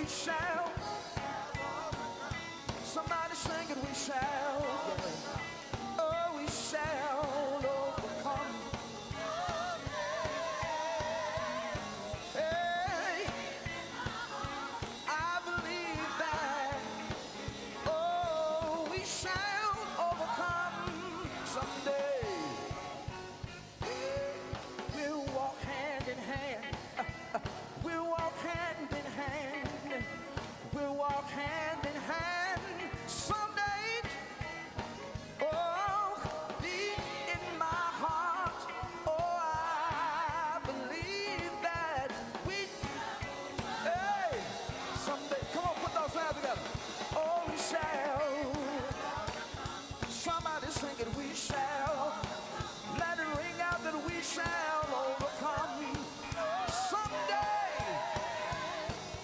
we shall. Somebody sing it, we shall. Oh, we shall overcome. Hey, I believe that. Oh, we shall overcome someday. We'll walk hand in hand. We'll walk hand in hand. We'll walk hand in hand someday. Oh, deep in my heart, oh, I believe that we, hey, someday. Come on, put those hands together. Oh, we shall. Somebody sing it, we shall. Let it ring out that we shall overcome someday.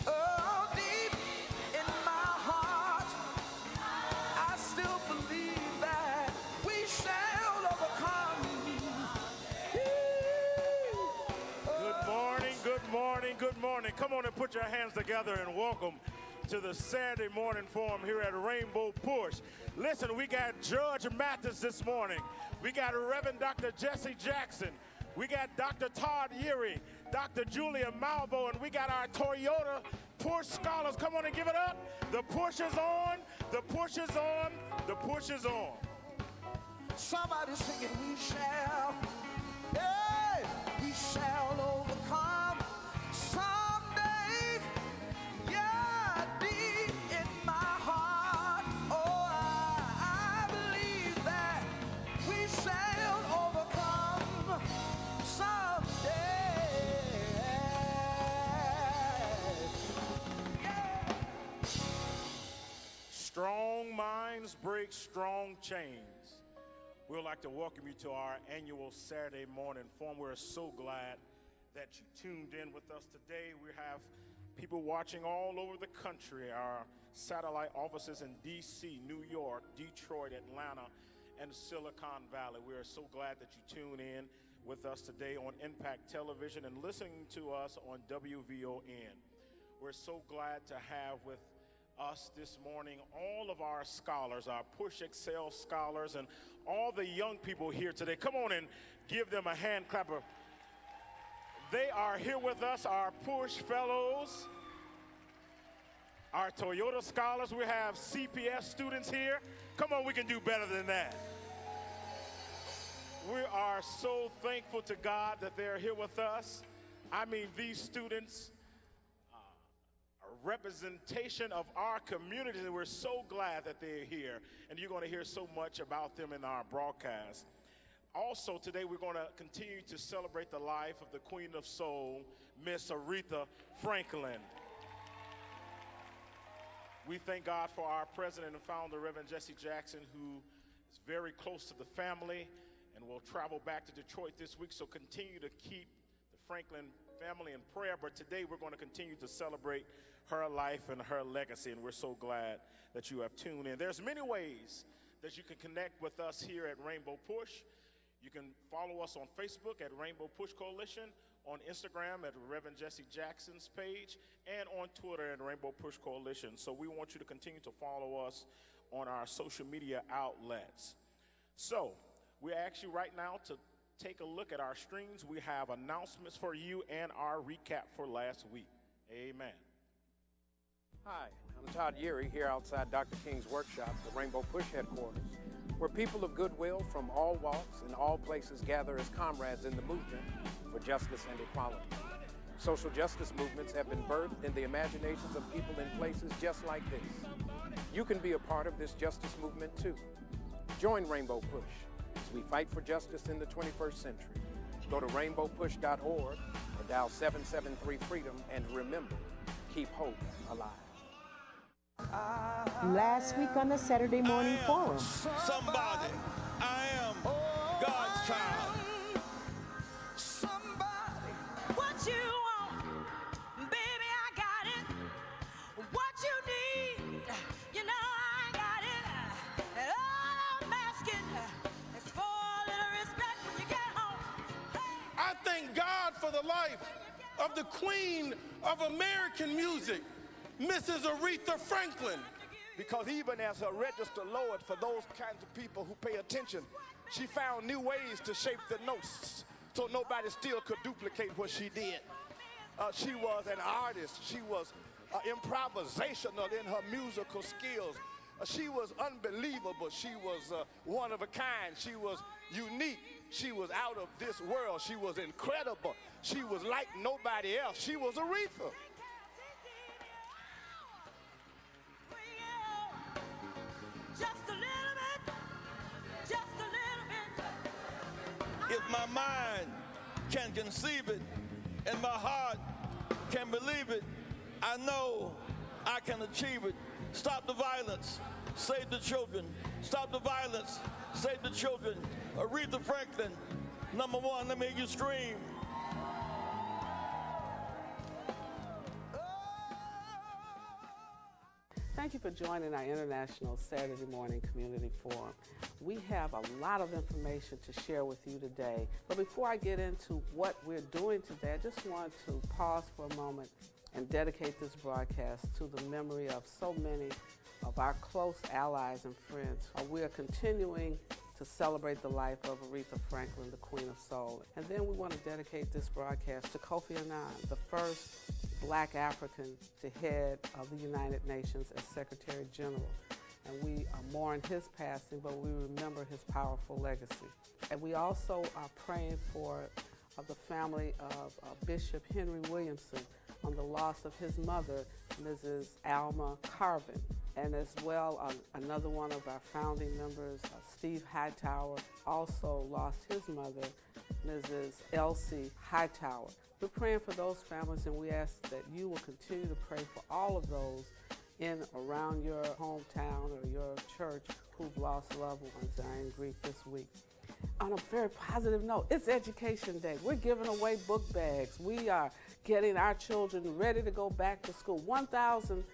Oh, deep in my heart, I still believe that we shall overcome. Good morning, good morning, good morning. Come on and put your hands together and welcome to the Saturday morning forum here at Rainbow Push. Listen, we got Judge Mathis this morning. We got Reverend Dr. Jesse Jackson. We got Dr. Todd Yeary, Dr. Julia Malvo, and we got our Toyota Push Scholars. Come on and give it up. The push is on, the push is on, the push is on. Somebody sing it, we shall. Hey, we shall overcome someday. Yeah, deep in my heart, oh, I believe that we shall overcome someday. Yeah. Strong minds break strong chains. We'd like to welcome you to our annual Saturday morning forum. We're so glad that you tuned in with us today. We have people watching all over the country, our satellite offices in D.C., New York, Detroit, Atlanta, and Silicon Valley. We are so glad that you tune in with us today on Impact Television and listening to us on WVON. We're so glad to have with us this morning all of our scholars, our Push Excel scholars, and all the young people here today. Come on and give them a hand clapper. They are here with us, our Push Fellows, our Toyota Scholars. We have CPS students here. Come on, we can do better than that. We are so thankful to God that they're here with us. I mean, these students representation of our community, and we're so glad that they're here, and you're going to hear so much about them in our broadcast. Also today we're going to continue to celebrate the life of the Queen of Soul, Miss Aretha Franklin. We thank God for our president and founder, Reverend Jesse Jackson, who is very close to the family and will travel back to Detroit this week, so continue to keep the Franklin family in prayer. But today we're going to continue to celebrate her life and her legacy, and we're so glad that you have tuned in. There's many ways that you can connect with us here at Rainbow Push. You can follow us on Facebook at Rainbow Push Coalition, on Instagram at Reverend Jesse Jackson's page, and on Twitter at Rainbow Push Coalition. So we want you to continue to follow us on our social media outlets. So we ask you right now to take a look at our screens. We have announcements for you and our recap for last week. Amen. Hi, I'm Todd Yeary here outside Dr. King's workshop, the Rainbow Push headquarters, where people of goodwill from all walks and all places gather as comrades in the movement for justice and equality. Social justice movements have been birthed in the imaginations of people in places just like this. You can be a part of this justice movement too. Join Rainbow Push as we fight for justice in the 21st century. Go to rainbowpush.org or dial 773-FREEDOM, and remember, keep hope alive. Last week on the Saturday Morning Forum. Somebody. I am God's child. Somebody. What you want, baby, I got it. What you need, you know I got it. And all I'm asking is for a little respect when you get home. Hey. I thank God for the life of the queen of American music, Mrs. Aretha Franklin. Because even as a registered Lord for those kinds of people who pay attention, she found new ways to shape the notes so nobody still could duplicate what she did. She was an artist. She was improvisational in her musical skills. She was unbelievable. She was one of a kind. She was unique. She was out of this world. She was incredible. She was like nobody else. She was Aretha. Just a little bit, just a little bit. If my mind can conceive it and my heart can believe it, I know I can achieve it. Stop the violence, save the children. Stop the violence, save the children. Aretha Franklin, #1, let me hear you scream. Thank you for joining our International Saturday Morning Community Forum. We have a lot of information to share with you today. But before I get into what we're doing today, I just want to pause for a moment and dedicate this broadcast to the memory of so many of our close allies and friends. We are continuing to celebrate the life of Aretha Franklin, the Queen of Soul. And then we want to dedicate this broadcast to Kofi Annan, the first Black African to head of the United Nations as Secretary General. And we mourn his passing, but we remember his powerful legacy. And we also are praying for the family of Bishop Henry Williamson on the loss of his mother, Mrs. Alma Carvin. And as well, another one of our founding members, Steve Hightower, also lost his mother, Mrs. Elsie Hightower. We're praying for those families, and we ask that you will continue to pray for all of those in around your hometown or your church who've lost loved ones and are in grief this week. On a very positive note, it's Education Day. We're giving away book bags. We are getting our children ready to go back to school. 1,000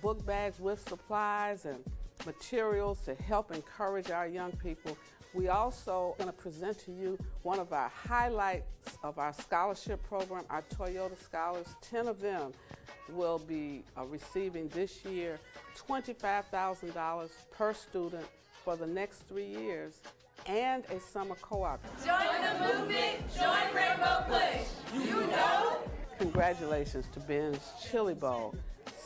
book bags with supplies and materials to help encourage our young people. We also going to present to you one of our highlights of our scholarship program, our Toyota Scholars. 10 of them will be receiving this year $25,000 per student for the next 3 years and a summer co-op. Join the movement, join Rainbow Push. You know? Congratulations to Ben's Chili Bowl.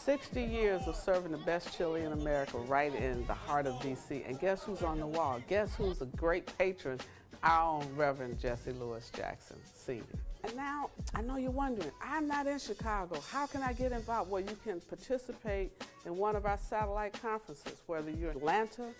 60 years of serving the best chili in America right in the heart of D.C. And guess who's on the wall? Guess who's a great patron? Our own Reverend Jesse Lewis Jackson, Sr. And now, I know you're wondering, I'm not in Chicago. How can I get involved? Well, you can participate in one of our satellite conferences, whether you're in Atlanta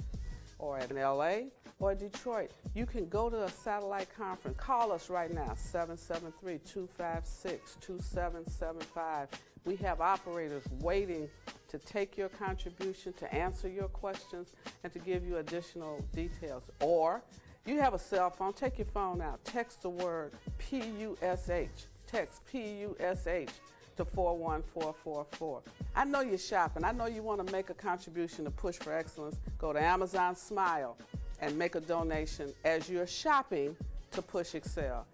or in L.A. or Detroit. You can go to a satellite conference. Call us right now, 773-256-2775. We have operators waiting to take your contribution, to answer your questions, and to give you additional details. Or you have a cell phone, take your phone out, text the word PUSH, text PUSH to 41444. I know you're shopping. I know you want to make a contribution to Push for Excellence. Go to Amazon Smile and make a donation as you're shopping to Push Excel.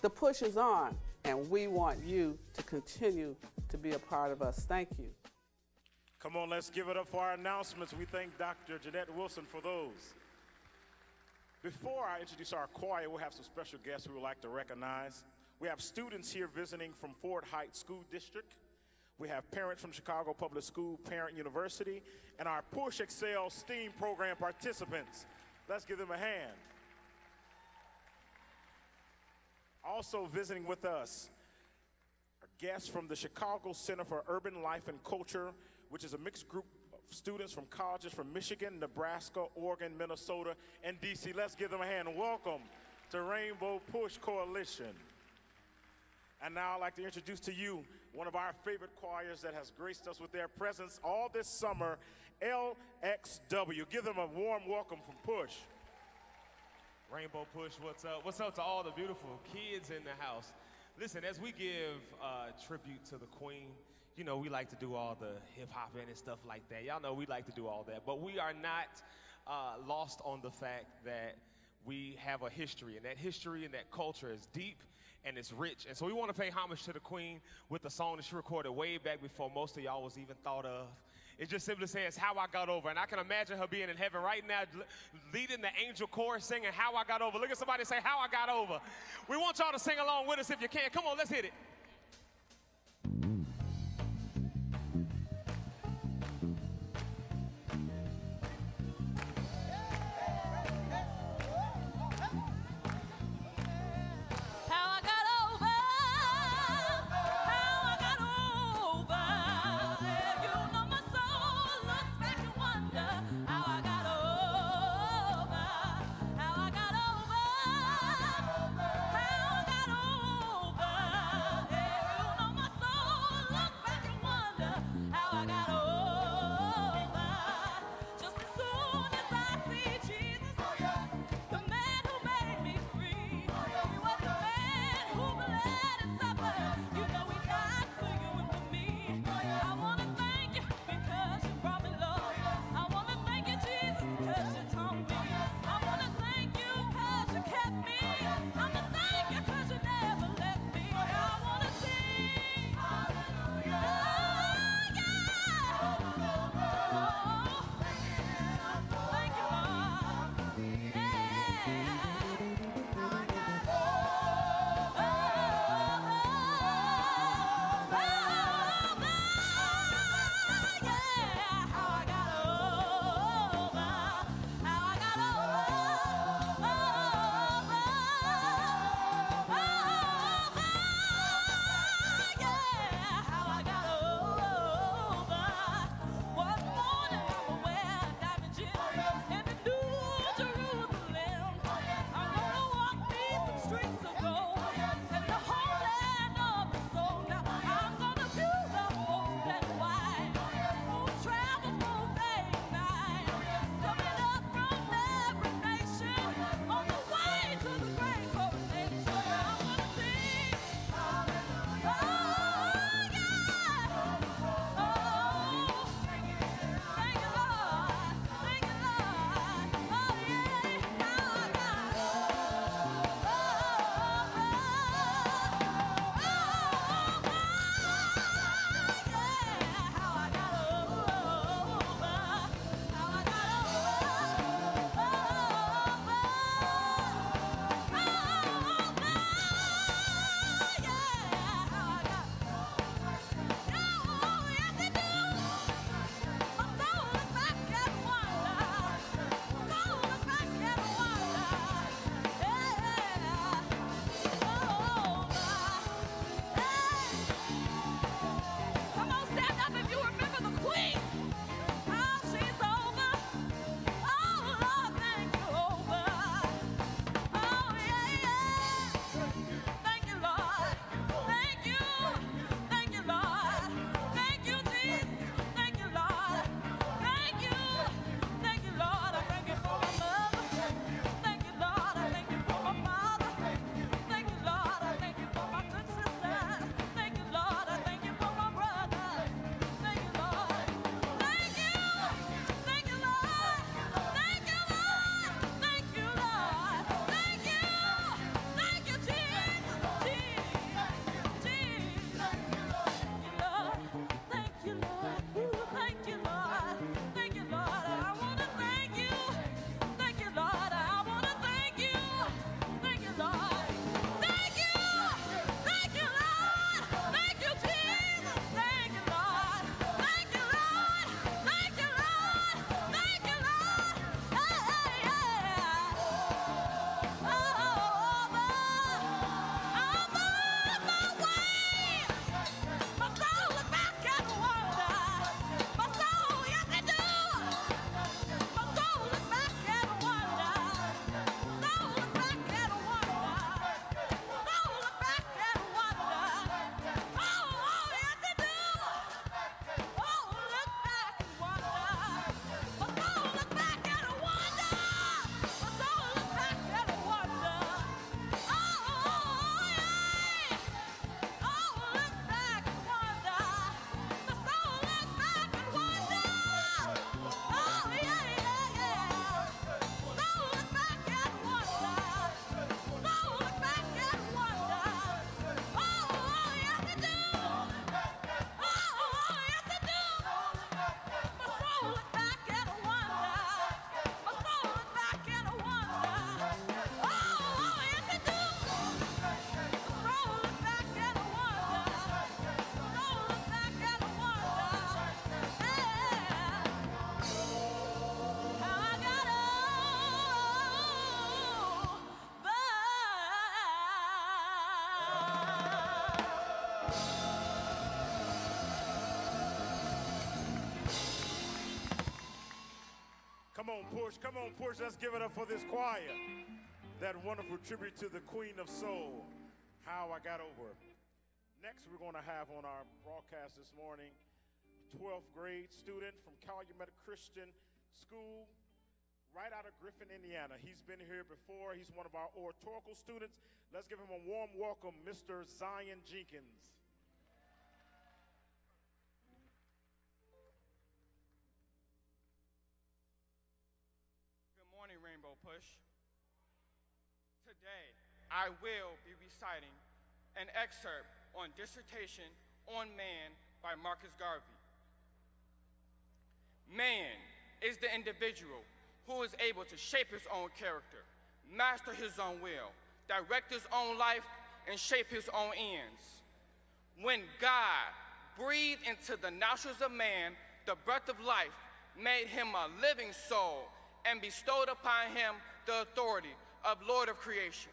The push is on, and we want you to continue to be a part of us. Thank you. Come on, let's give it up for our announcements. We thank Dr. Jeanette Wilson for those. Before I introduce our choir, we'll have some special guests we would like to recognize. We have students here visiting from Ford Heights School District. We have parents from Chicago Public School Parent University, and our Push Excel STEAM program participants. Let's give them a hand. Also visiting with us are guests from the Chicago Center for Urban Life and Culture, which is a mixed group of students from colleges from Michigan, Nebraska, Oregon, Minnesota, and D.C. Let's give them a hand. Welcome to Rainbow Push Coalition. And now I'd like to introduce to you one of our favorite choirs that has graced us with their presence all this summer, LXW. Give them a warm welcome from Push. Rainbow Push, what's up? What's up to all the beautiful kids in the house? Listen, as we give tribute to the Queen, you know, we like to do all the hip-hop and stuff like that. Y'all know we like to do all that. But we are not lost on the fact that we have a history, and that history and that culture is deep and it's rich. And so we want to pay homage to the Queen with the song that she recorded way back before most of y'all was even thought of. It just simply says, How I Got Over. And I can imagine her being in heaven right now, leading the angel chorus, singing How I Got Over. Look at somebody say, How I Got Over. We want y'all to sing along with us if you can. Come on, let's hit it. How I got over. Come on, push. Let's give it up for this choir. That wonderful tribute to the Queen of Soul, How I Got Over. Next, we're going to have on our broadcast this morning, 12th grade student from Calumet Christian School, right out of Griffin, Indiana. He's been here before. He's one of our oratorical students. Let's give him a warm welcome, Mr. Zion Jenkins. Good morning, Rainbow Push. Today, I will be reciting an excerpt on Dissertation on Man by Marcus Garvey. Man is the individual who is able to shape his own character, master his own will, direct his own life, and shape his own ends. When God breathed into the nostrils of man the breath of life, made him a living soul, and bestowed upon him the authority of Lord of creation,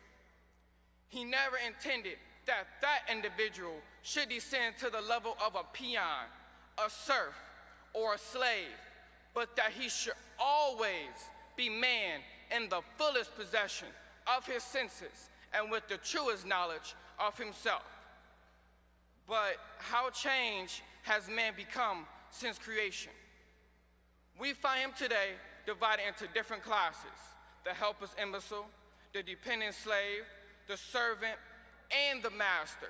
he never intended that that individual should descend to the level of a peon, a serf, or a slave, but that he should always be man in the fullest possession of his senses and with the truest knowledge of himself. But how changed has man become since creation? We find him today divided into different classes: the helpless imbecile, the dependent slave, the servant, and the master.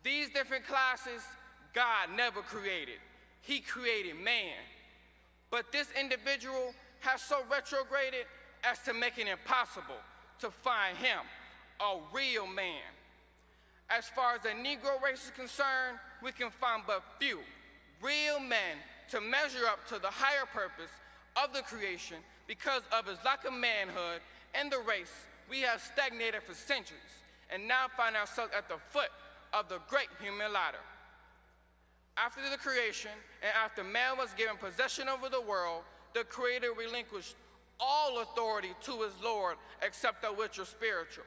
These different classes God never created. He created man. But this individual has so retrograded as to make it impossible to find him, a real man. As far as the Negro race is concerned, we can find but few real men to measure up to the higher purpose of the creation. Because of his lack of manhood in the race, we have stagnated for centuries and now find ourselves at the foot of the great human ladder. After the creation and after man was given possession over the world, the Creator relinquished all authority to his Lord except that which was spiritual.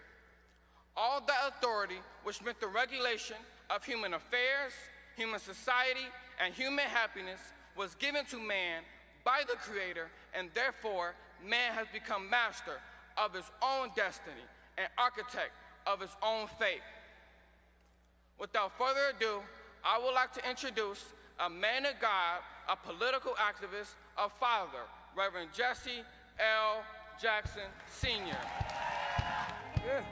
All that authority, which meant the regulation of human affairs, human society, and human happiness, was given to man by the Creator, and therefore man has become master of his own destiny and architect of his own fate. Without further ado, I would like to introduce a man of God, a political activist, a father, Reverend Jesse L. Jackson, Sr. Yeah.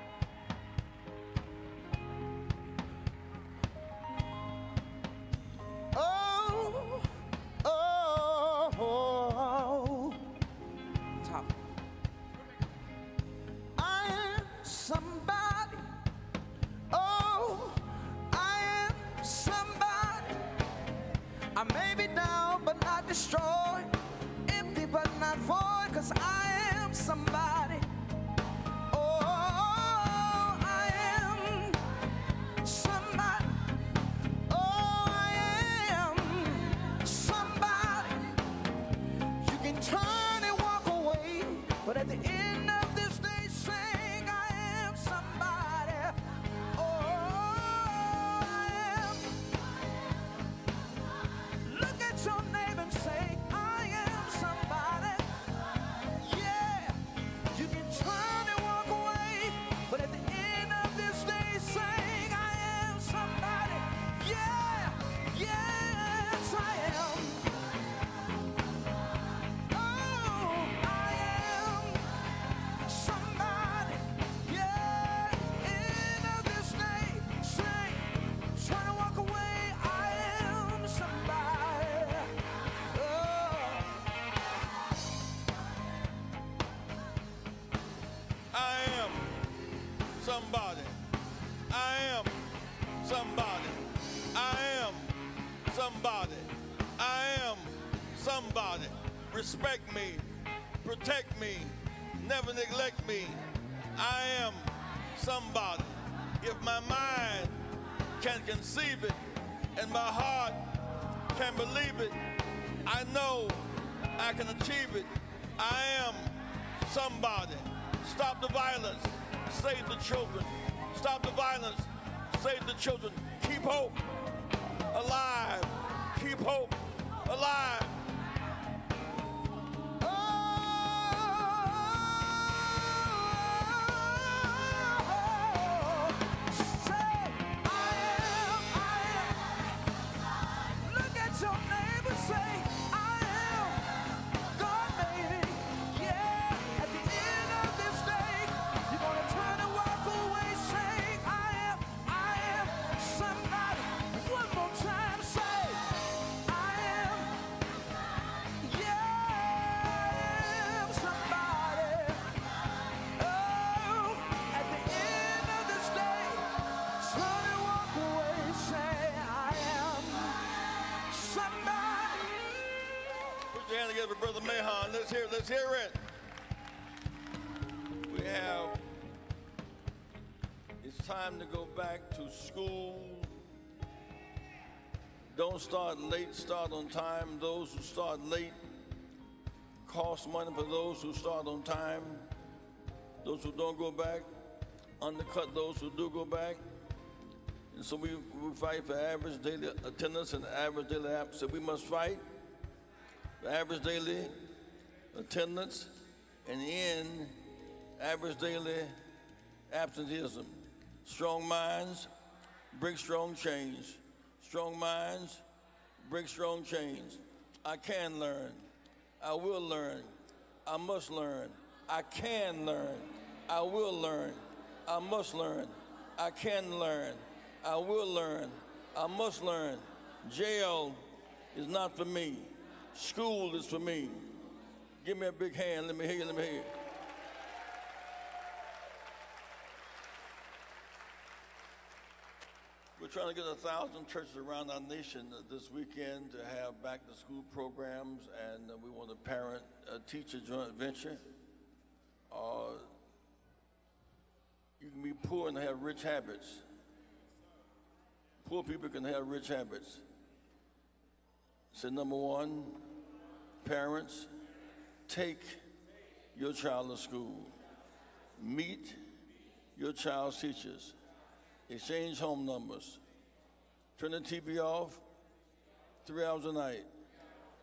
Oh, oh, oh. Top. I am somebody. Oh, I am somebody. I may be down but not destroyed, empty but not void, 'cause I am somebody. Oh, I am somebody. Oh, I am somebody. You can turn and walk away, but at the end of this day, sing, I am somebody. Oh, I am. Look at your neighbor and say, I am somebody. Yeah, you can turn and walk away, but at the end of this day, sing, I am somebody. Yeah, yes, I am. Oh, I am somebody. Yeah, end of this day, sing, turn and walk away, I am somebody. Oh. I am somebody. I am somebody. I am somebody. I am somebody. Respect me, protect me, never neglect me. I am somebody. If my mind can conceive it and my heart can believe it, I know I can achieve it. I am somebody. Stop the violence, save the children. Stop the violence, save the children. Keep hope alive. Keep hope alive. Oh, your hand together for Brother Mahan. Let's hear it. Let's hear it. We have, it's time to go back to school. Don't start late, start on time. Those who start late cost money for those who start on time. Those who don't go back undercut those who do go back. And so we fight for average daily attendance and average daily absence. So we must fight for average daily attendance and end average daily absenteeism. Strong minds break strong chains. Strong minds break strong chains. I can learn. I will learn. I must learn. I can learn. I will learn. I must learn. I can learn. I will learn. I must learn. Jail is not for me. School is for me. Give me a big hand. Let me hear you. Let me hear you. We're trying to get 1,000 churches around our nation this weekend to have back-to-school programs, and we want a parent-teacher joint venture. You can be poor and have rich habits. Poor people can have rich habits. So number one, parents, take your child to school. Meet your child's teachers. Exchange home numbers. Turn the TV off 3 hours a night.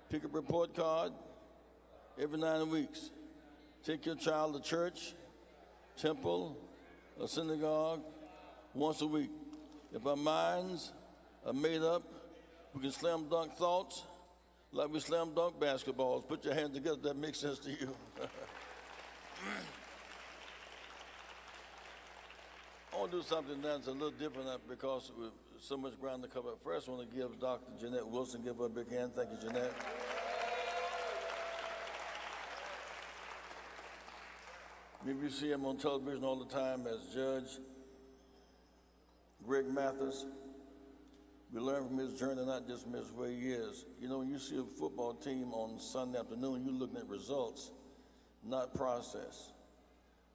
Pick up a report card every 9 weeks. Take your child to church, temple, or synagogue once a week. If our minds are made up, we can slam dunk thoughts like we slam dunk basketballs. Put your hands together if that makes sense to you. I want to do something that's a little different because with so much ground to cover. First, I want to give Dr. Jeanette Wilson, give her a big hand. Thank you, Jeanette. Maybe you see him on television all the time as Judge Greg Mathis. We learn from his journey, not just from his way he is. You know, when you see a football team on Sunday afternoon, you're looking at results, not process.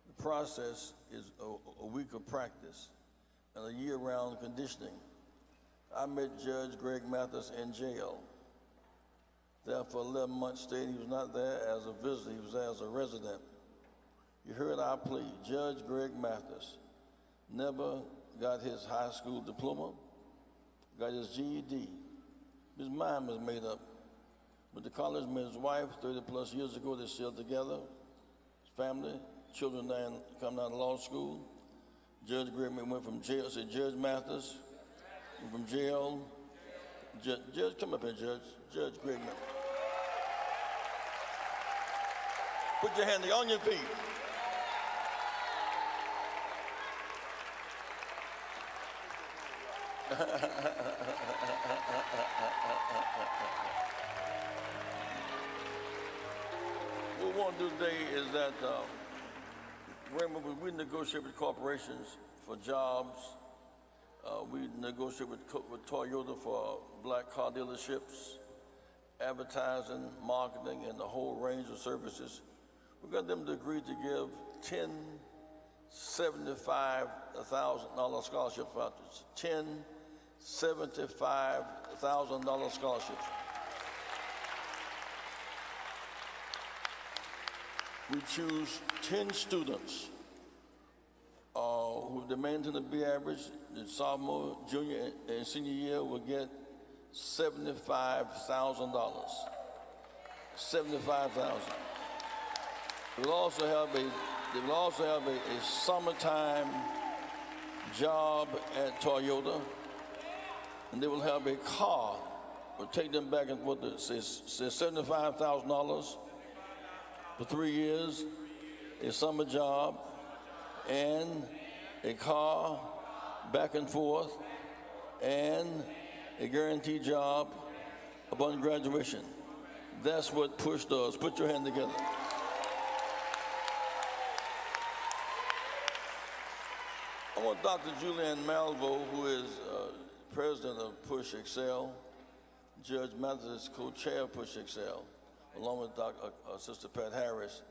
The process is a week of practice and a year-round conditioning. I met Judge Greg Mathis in jail. There for 11 months stayed. He was not there as a visitor, he was there as a resident. You heard our plea. Judge Greg Mathis never got his high school diploma, got his GED. His mind was made up. Went to college, met his wife 30 plus years ago. They're still together. His family, children coming out of law school. Judge Greg went from jail, said Judge Mathis, went from jail. Judge, come up here, Judge. Judge Greg Mathis. Put your hand on your feet. What we want to do today is that we negotiate with corporations for jobs. We negotiate with Toyota for black car dealerships, advertising, marketing, and the whole range of services. We got them to agree to give 10 $75,000 scholarships for others. 10 $75,000 scholarships. We choose 10 students who demand to be average. The sophomore, junior, and senior year will get $75,000. $75,000. We'll also have a summertime job at Toyota, and they will have a car. We'll take them back and what it says $75,000 for 3 years, a summer job, and a car back and forth, and a guaranteed job upon graduation. That's what PUSH does. Put your hand together. I want Dr. Julianne Malvo, who is president of PUSH Excel, Judge Mathis is co-chair of PUSH Excel. I along with Sister Pat Harris.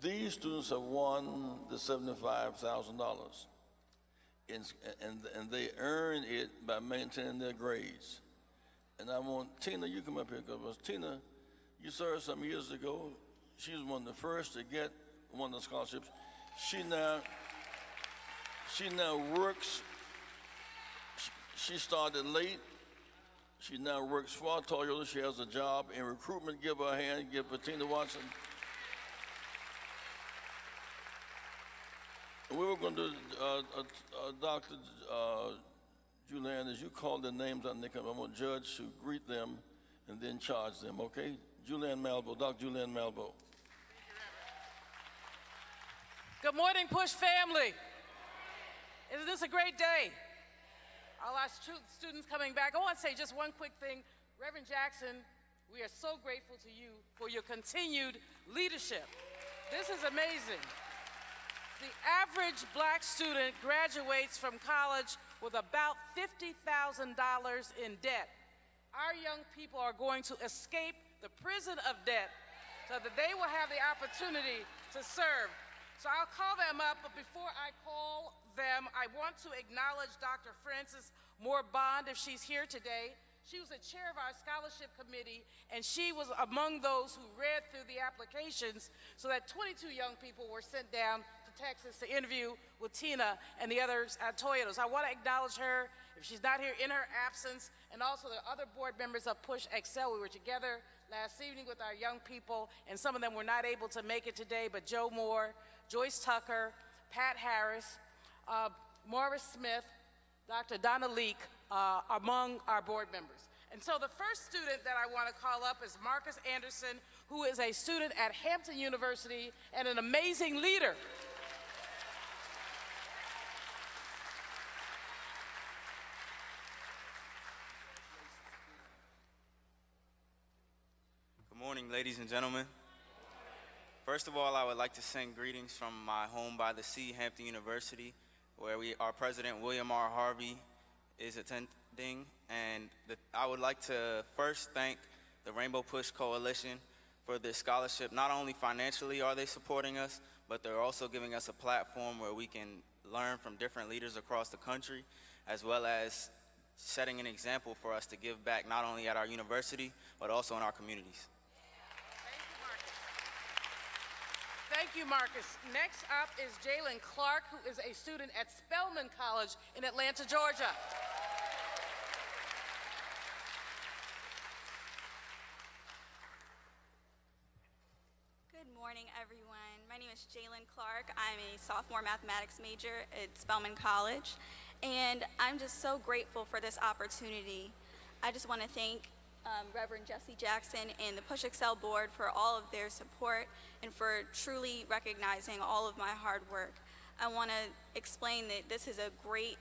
These students have won the $75,000, and they earn it by maintaining their grades. And I want Tina, you come up here, because Tina, you served some years ago. She was one of the first to get one of the scholarships. She now works. She started late. She now works for Toyota. She has a job in recruitment. Give her a hand. Give her Tina Watson. We were going to Dr. Julianne, as you call their names out, I want Judge to greet them and then charge them, okay? Julianne Malvo, Dr. Julianne Malvo. Good morning, Push family. Isn't this a great day? All our students coming back. I want to say just one quick thing. Reverend Jackson, we are so grateful to you for your continued leadership. This is amazing. The average black student graduates from college with about $50,000 in debt. Our young people are going to escape the prison of debt so that they will have the opportunity to serve. So I'll call them up, but before I call them, I want to acknowledge Dr. Frances Moore Bond, if she's here today. She was the chair of our scholarship committee, and she was among those who read through the applications so that 22 young people were sent down to Texas to interview with Tina and the others at Toyota. So I want to acknowledge her, if she's not here, in her absence, and also the other board members of Push Excel. We were together last evening with our young people, and some of them were not able to make it today, but Joe Moore, Joyce Tucker, Pat Harris, Morris Smith, Dr. Donna Leek, among our board members. And so the first student that I want to call up is Marcus Anderson, who is a student at Hampton University and an amazing leader. Good morning, ladies and gentlemen. First of all, I would like to send greetings from my home by the sea, Hampton University, where our president, William R. Harvey, is attending. And I would like to first thank the Rainbow Push Coalition for this scholarship. Not only financially are they supporting us, but they're also giving us a platform where we can learn from different leaders across the country, as well as setting an example for us to give back not only at our university, but also in our communities. Thank you, Marcus. Next up is Jalen Clark, who is a student at Spelman College in Atlanta, Georgia. Good morning, everyone. My name is Jalen Clark. I'm a sophomore mathematics major at Spelman College, and I'm just so grateful for this opportunity. I just want to thank Reverend Jesse Jackson and the Push Excel board for all of their support and for truly recognizing all of my hard work. I want to explain that this is a great,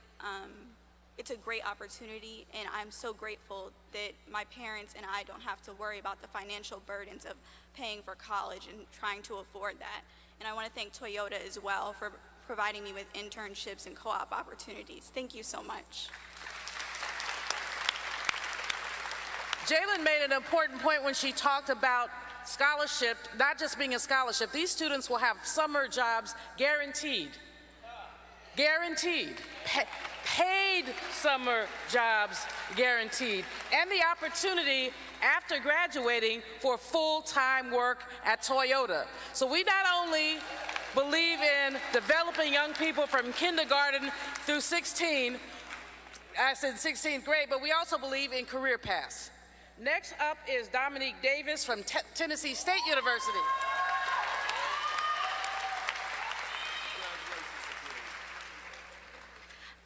it's a great opportunity, and I'm so grateful that my parents and I don't have to worry about the financial burdens of paying for college and trying to afford that. And I want to thank Toyota as well for providing me with internships and co-op opportunities. Thank you so much. Jalen made an important point when she talked about scholarship, not just being a scholarship. These students will have summer jobs guaranteed. Guaranteed. Paid summer jobs guaranteed. And the opportunity after graduating for full-time work at Toyota. So we not only believe in developing young people from kindergarten through 16, I said 16th grade, but we also believe in career paths. Next up is Dominique Davis from Tennessee State University.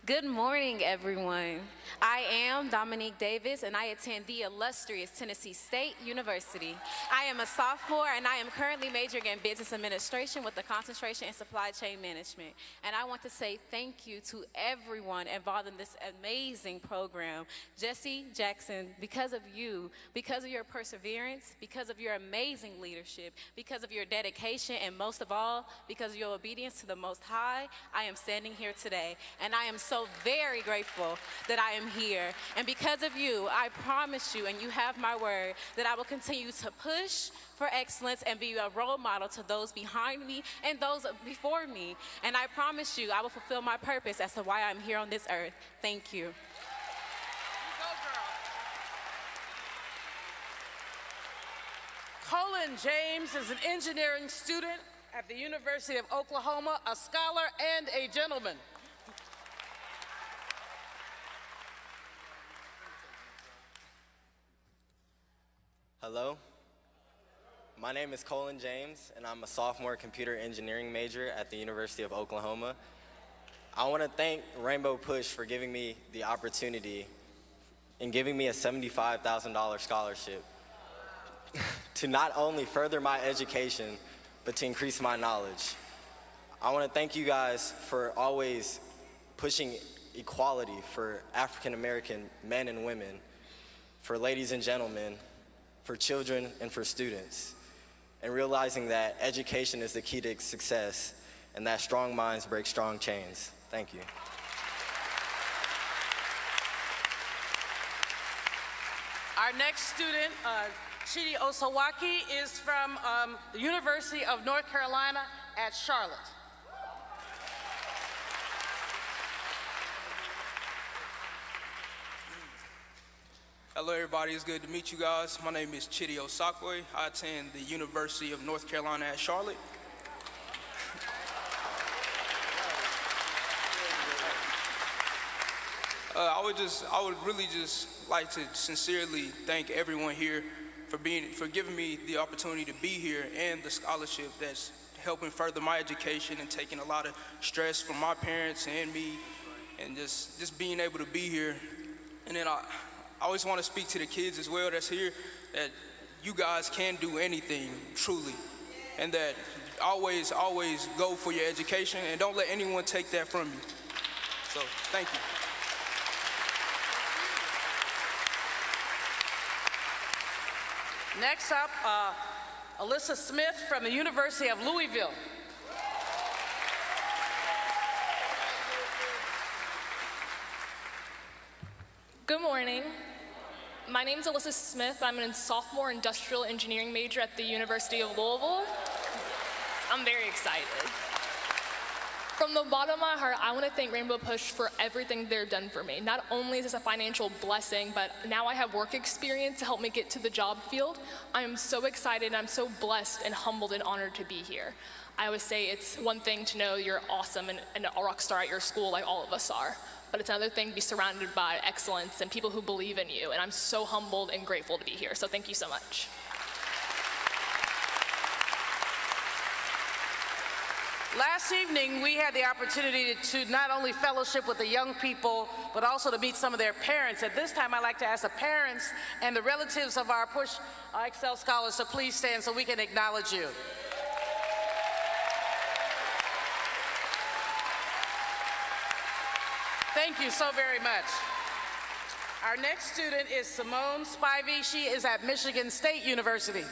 Good morning, everyone. I am Dominique Davis, and I attend the illustrious Tennessee State University. I am a sophomore, and I am currently majoring in business administration with a concentration in supply chain management. And I want to say thank you to everyone involved in this amazing program. Jesse Jackson, because of you, because of your perseverance, because of your amazing leadership, because of your dedication, and most of all, because of your obedience to the Most High, I am standing here today. And I am so very grateful that I am am here. And because of you, I promise you, and you have my word, that I will continue to push for excellence and be a role model to those behind me and those before me. And I promise you, I will fulfill my purpose as to why I'm here on this earth. Thank you. Colin James is an engineering student at the University of Oklahoma, a scholar and a gentleman. Hello, my name is Colin James, and I'm a sophomore computer engineering major at the University of Oklahoma. I want to thank Rainbow Push for giving me the opportunity and giving me a $75,000 scholarship to not only further my education, but to increase my knowledge. I want to thank you guys for always pushing equality for African American men and women, for ladies and gentlemen, for children and for students, and realizing that education is the key to success and that strong minds break strong chains. Thank you. Our next student, Chidi Osawaki, is from the University of North Carolina at Charlotte. Hello everybody, it's good to meet you guys. My name is Chidi Osawaki. I attend the University of North Carolina at Charlotte. I would really just like to sincerely thank everyone here for giving me the opportunity to be here and the scholarship that's helping further my education and taking a lot of stress from my parents and me, and just being able to be here. And then I always want to speak to the kids as well that's here, that you guys can do anything, truly, and that always go for your education and don't let anyone take that from you. So, thank you. Next up, Alyssa Smith from the University of Louisville. Good morning. My name is Alyssa Smith. I'm a sophomore industrial engineering major at the University of Louisville. I'm very excited. From the bottom of my heart, I want to thank Rainbow Push for everything they've done for me. Not only is this a financial blessing, but now I have work experience to help me get to the job field. I am so excited, and I'm so blessed and humbled and honored to be here. I always say it's one thing to know you're awesome and a rock star at your school like all of us are, but it's another thing to be surrounded by excellence and people who believe in you, and I'm so humbled and grateful to be here, so thank you so much. Last evening, we had the opportunity to not only fellowship with the young people, but also to meet some of their parents. At this time, I'd like to ask the parents and the relatives of our Push Excel scholars to please stand so we can acknowledge you. Thank you so very much. Our next student is Simone Spivey. She is at Michigan State University.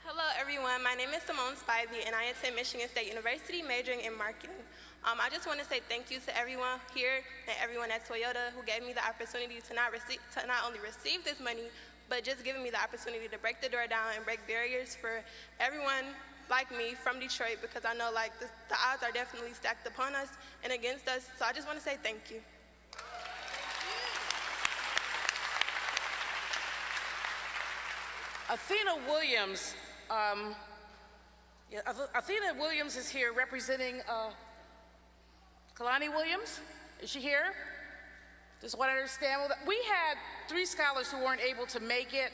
Hello everyone, my name is Simone Spivey and I attend Michigan State University majoring in marketing. I just want to say thank you to everyone here and everyone at Toyota who gave me the opportunity to not only receive this money, but just giving me the opportunity to break the door down and break barriers for everyone like me from Detroit, because I know like the odds are definitely stacked upon us and against us, so I just want to say thank you. Athena Williams, Athena Williams is here representing Kalani Williams. Is she here? Just want to understand. We had 3 scholars who weren't able to make it.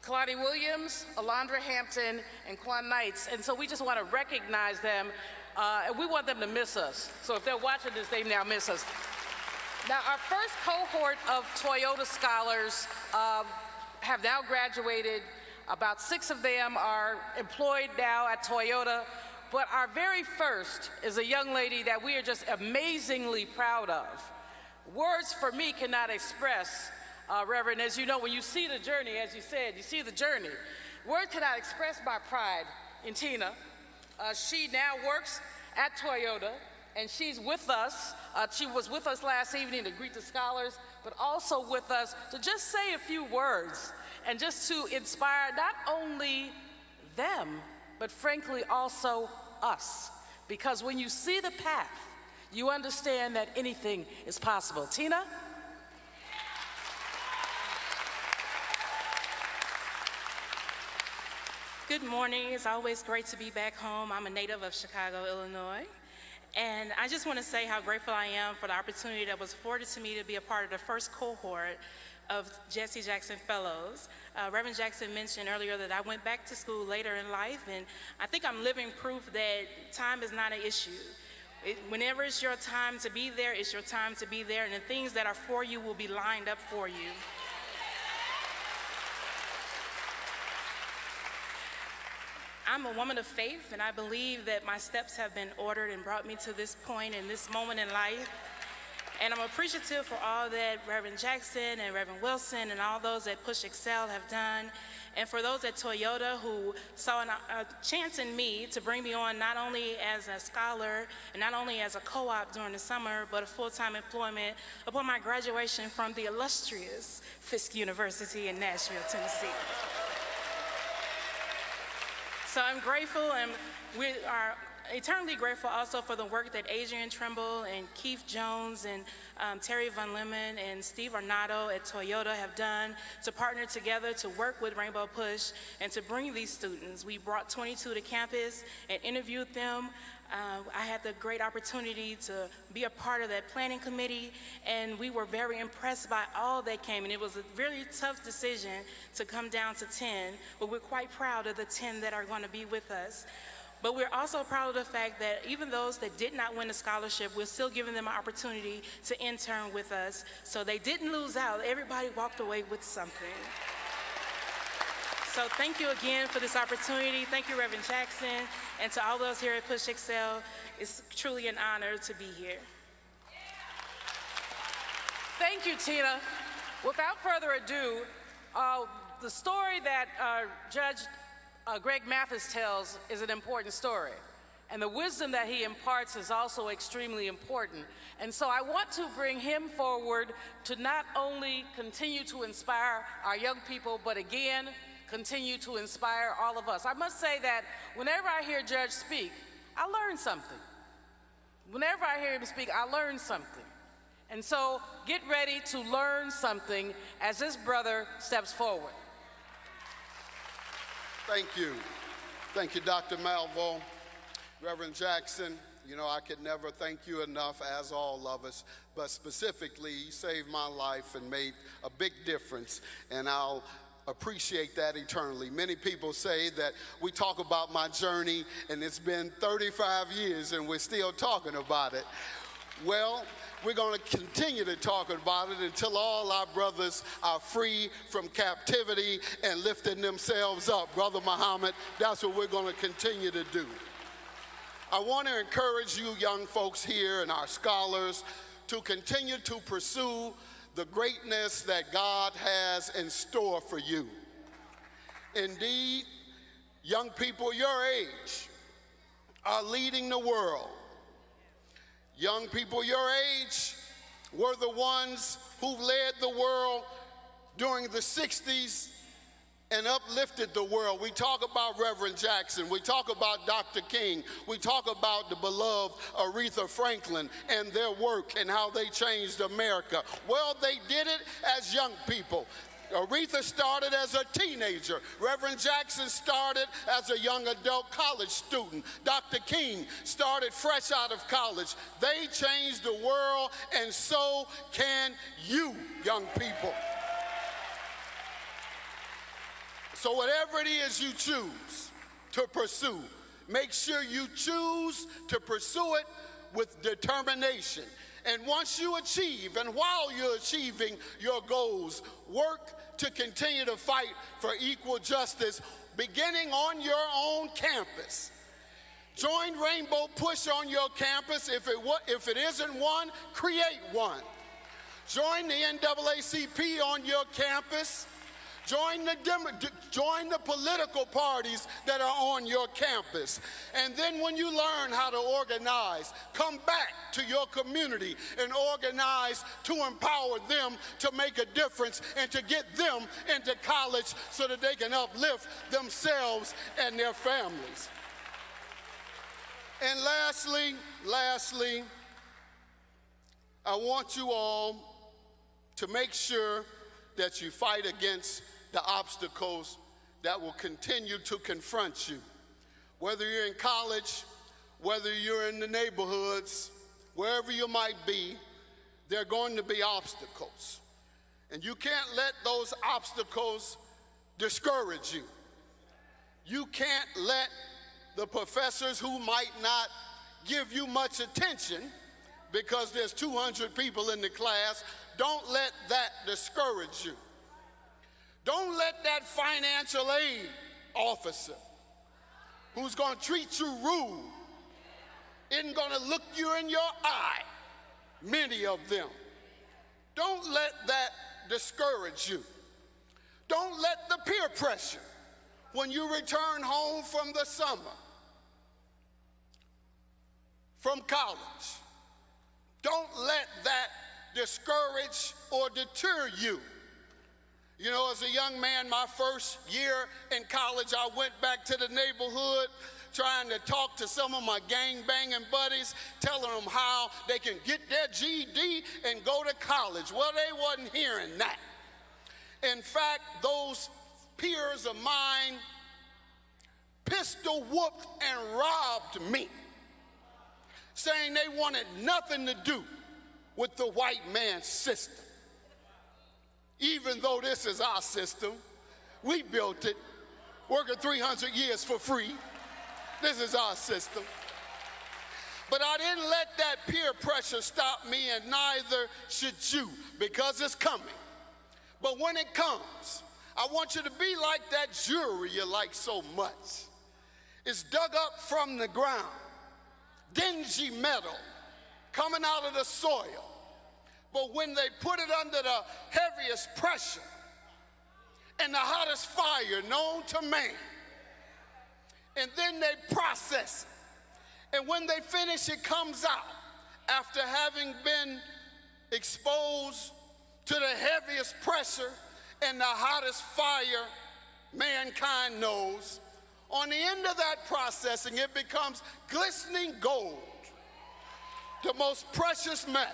Kalani Williams, Alondra Hampton, and Quan Knights. And so we just want to recognize them, and we want them to miss us. So if they're watching this, they now miss us. Now, our first cohort of Toyota scholars have now graduated. About 6 of them are employed now at Toyota. But our very first is a young lady that we are just amazingly proud of. Words for me cannot express, Reverend, as you know, when you see the journey, as you said, you see the journey. Words cannot express my pride in Tina. She now works at Toyota, and she's with us. She was with us last evening to greet the scholars, but also with us to just say a few words and just to inspire not only them, but frankly also us. Because when you see the path, you understand that anything is possible. Tina? Good morning. It's always great to be back home. I'm a native of Chicago, Illinois. And I just want to say how grateful I am for the opportunity that was afforded to me to be a part of the first cohort of Jesse Jackson Fellows. Reverend Jackson mentioned earlier that I went back to school later in life, and I think I'm living proof that time is not an issue. Whenever it's your time to be there, it's your time to be there, and the things that are for you will be lined up for you. I'm a woman of faith, and I believe that my steps have been ordered and brought me to this point in this moment in life. And I'm appreciative for all that Reverend Jackson and Reverend Wilson and all those at Push Excel have done. And for those at Toyota who saw a chance in me to bring me on not only as a scholar and not only as a co-op during the summer, but a full-time employment upon my graduation from the illustrious Fisk University in Nashville, Tennessee. So I'm grateful, and we are eternally grateful also for the work that Adrian Trimble and Keith Jones and Terry Von Lemon and Steve Arnado at Toyota have done to partner together to work with Rainbow Push and to bring these students. We brought 22 to campus and interviewed them. I had the great opportunity to be a part of that planning committee, and we were very impressed by all that came. And it was a really tough decision to come down to 10, but we're quite proud of the 10 that are going to be with us. But we're also proud of the fact that even those that did not win the scholarship, we're still giving them an opportunity to intern with us. So they didn't lose out. Everybody walked away with something. So thank you again for this opportunity. Thank you, Reverend Jackson, and to all those here at Push Excel. It's truly an honor to be here. Thank you, Tina. Without further ado, the story that Judge Greg Mathis tells is an important story. And the wisdom that he imparts is also extremely important. And so I want to bring him forward to not only continue to inspire our young people, but again, continue to inspire all of us. I must say that whenever I hear Judge speak, I learn something. Whenever I hear him speak, I learn something. And so get ready to learn something as this brother steps forward. Thank you. Thank you, Dr. Malvo. Reverend Jackson, you know, I could never thank you enough, as all of us, but specifically, you saved my life and made a big difference, and I'll appreciate that eternally. Many people say that we talk about my journey, and it's been 35 years, and we're still talking about it. Well, we're going to continue to talk about it until all our brothers are free from captivity and lifting themselves up. Brother Muhammad, that's what we're going to continue to do. I want to encourage you young folks here and our scholars to continue to pursue the greatness that God has in store for you. Indeed, young people your age are leading the world. Young people your age were the ones who led the world during the 60s and uplifted the world. We talk about Reverend Jackson, we talk about Dr. King, we talk about the beloved Aretha Franklin and their work and how they changed America. Well, they did it as young people. Aretha started as a teenager. Reverend Jackson started as a young adult college student. Dr. King started fresh out of college. They changed the world, and so can you, young people. So whatever it is you choose to pursue, make sure you choose to pursue it with determination. And once you achieve, and while you're achieving your goals, work to continue to fight for equal justice, beginning on your own campus. Join Rainbow Push on your campus. If it isn't one, create one. Join the NAACP on your campus. Join the political parties that are on your campus. And then when you learn how to organize, come back to your community and organize to empower them to make a difference and to get them into college so that they can uplift themselves and their families. And lastly, I want you all to make sure that you fight against the obstacles that will continue to confront you. Whether you're in college, whether you're in the neighborhoods, wherever you might be, there are going to be obstacles. And you can't let those obstacles discourage you. You can't let the professors who might not give you much attention because there's 200 people in the class, don't let that discourage you. Don't let that financial aid officer who's going to treat you rude, isn't going to look you in your eye, many of them. Don't let that discourage you. Don't let the peer pressure when you return home from the summer, from college, don't let that discourage or deter you. You know, as a young man, my first year in college, I went back to the neighborhood trying to talk to some of my gang-banging buddies, telling them how they can get their GED and go to college. Well, they wasn't hearing that. In fact, those peers of mine pistol whooped and robbed me, saying they wanted nothing to do with the white man's system. Even though this is our system, we built it, working 300 years for free. This is our system. But I didn't let that peer pressure stop me, and neither should you, because it's coming. But when it comes, I want you to be like that jewelry you like so much. It's dug up from the ground, dingy metal coming out of the soil. But when they put it under the heaviest pressure and the hottest fire known to man, and then they process it, and when they finish, it comes out after having been exposed to the heaviest pressure and the hottest fire mankind knows. On the end of that processing, it becomes glistening gold, the most precious metal.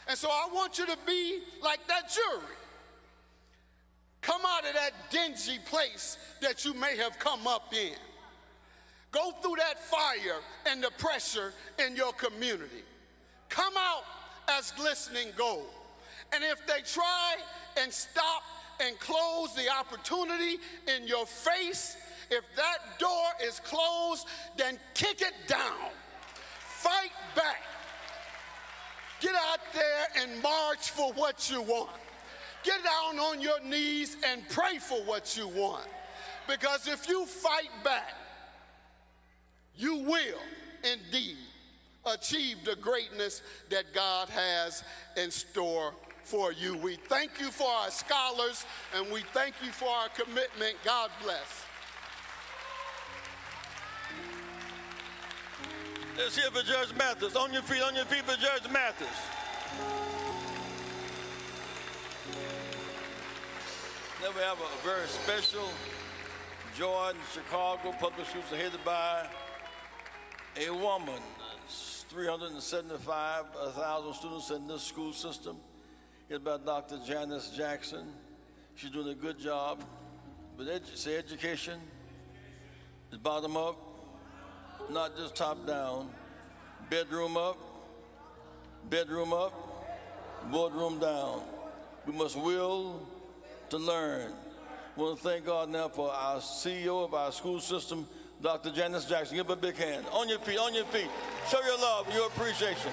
And so I want you to be like that jewelry. Come out of that dingy place that you may have come up in. Go through that fire and the pressure in your community. Come out as glistening gold. And if they try and stop and close the opportunity in your face, if that door is closed, then kick it down. Fight back. Get out there and march for what you want. Get down on your knees and pray for what you want. Because if you fight back, you will indeed achieve the greatness that God has in store for you. We thank you for our scholars, and we thank you for our commitment. God bless. Let's hear for Judge Mathis. On your feet for Judge Mathis. Then we have a very special Jordan Chicago Public Schools are headed by a woman. 375,000 students in this school system. Headed by Dr. Janice Jackson. She's doing a good job. But education is bottom up, not just top down. Bedroom up, boardroom down. We must will to learn. I want to thank God now for our CEO of our school system, Dr. Janice Jackson. Give her a big hand. On your feet, on your feet. Show your love and your appreciation.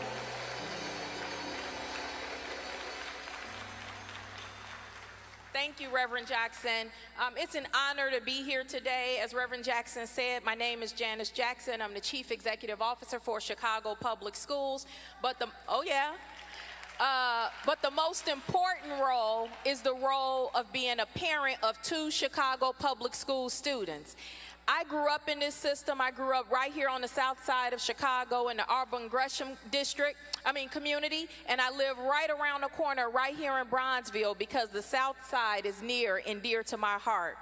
Thank you, Reverend Jackson. It's an honor to be here today. As Reverend Jackson said, my name is Janice Jackson. I'm the Chief Executive Officer for Chicago Public Schools. But But the most important role is the role of being a parent of 2 Chicago public school students. I grew up in this system. I grew up right here on the south side of Chicago in the Auburn-Gresham community, and I live right around the corner right here in Bronzeville because the south side is near and dear to my heart.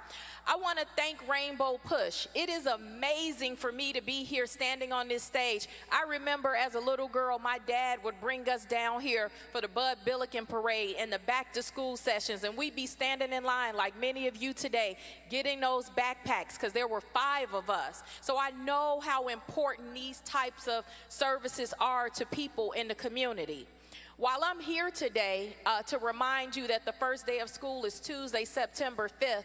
I want to thank Rainbow Push. It is amazing for me to be here standing on this stage. I remember as a little girl, my dad would bring us down here for the Bud Billiken Parade and the back to school sessions, and we'd be standing in line like many of you today, getting those backpacks because there were 5 of us. So I know how important these types of services are to people in the community. While I'm here today to remind you that the first day of school is Tuesday, September 5th,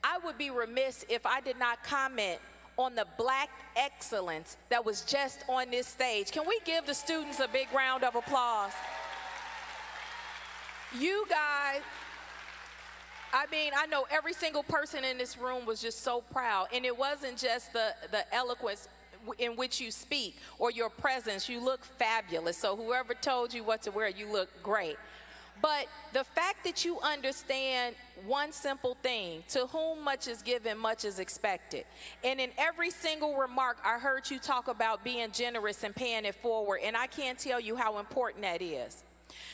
I would be remiss if I did not comment on the Black excellence that was just on this stage. Can we give the students a big round of applause? You guys, I know every single person in this room was just so proud, and it wasn't just the eloquence in which you speak or your presence. You look fabulous, so whoever told you what to wear, you look great. But the fact that you understand one simple thing, to whom much is given, much is expected. And in every single remark, I heard you talk about being generous and paying it forward, and I can't tell you how important that is.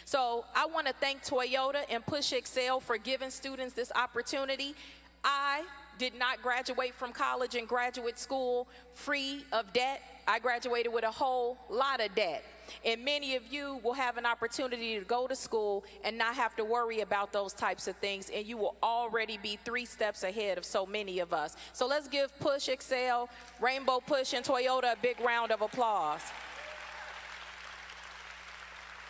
So I want to thank Toyota and Push Excel for giving students this opportunity. I did not graduate from college and graduate school free of debt. I graduated with a whole lot of debt. And many of you will have an opportunity to go to school and not have to worry about those types of things, and you will already be 3 steps ahead of so many of us. So let's give Push Excel, Rainbow Push, and Toyota a big round of applause.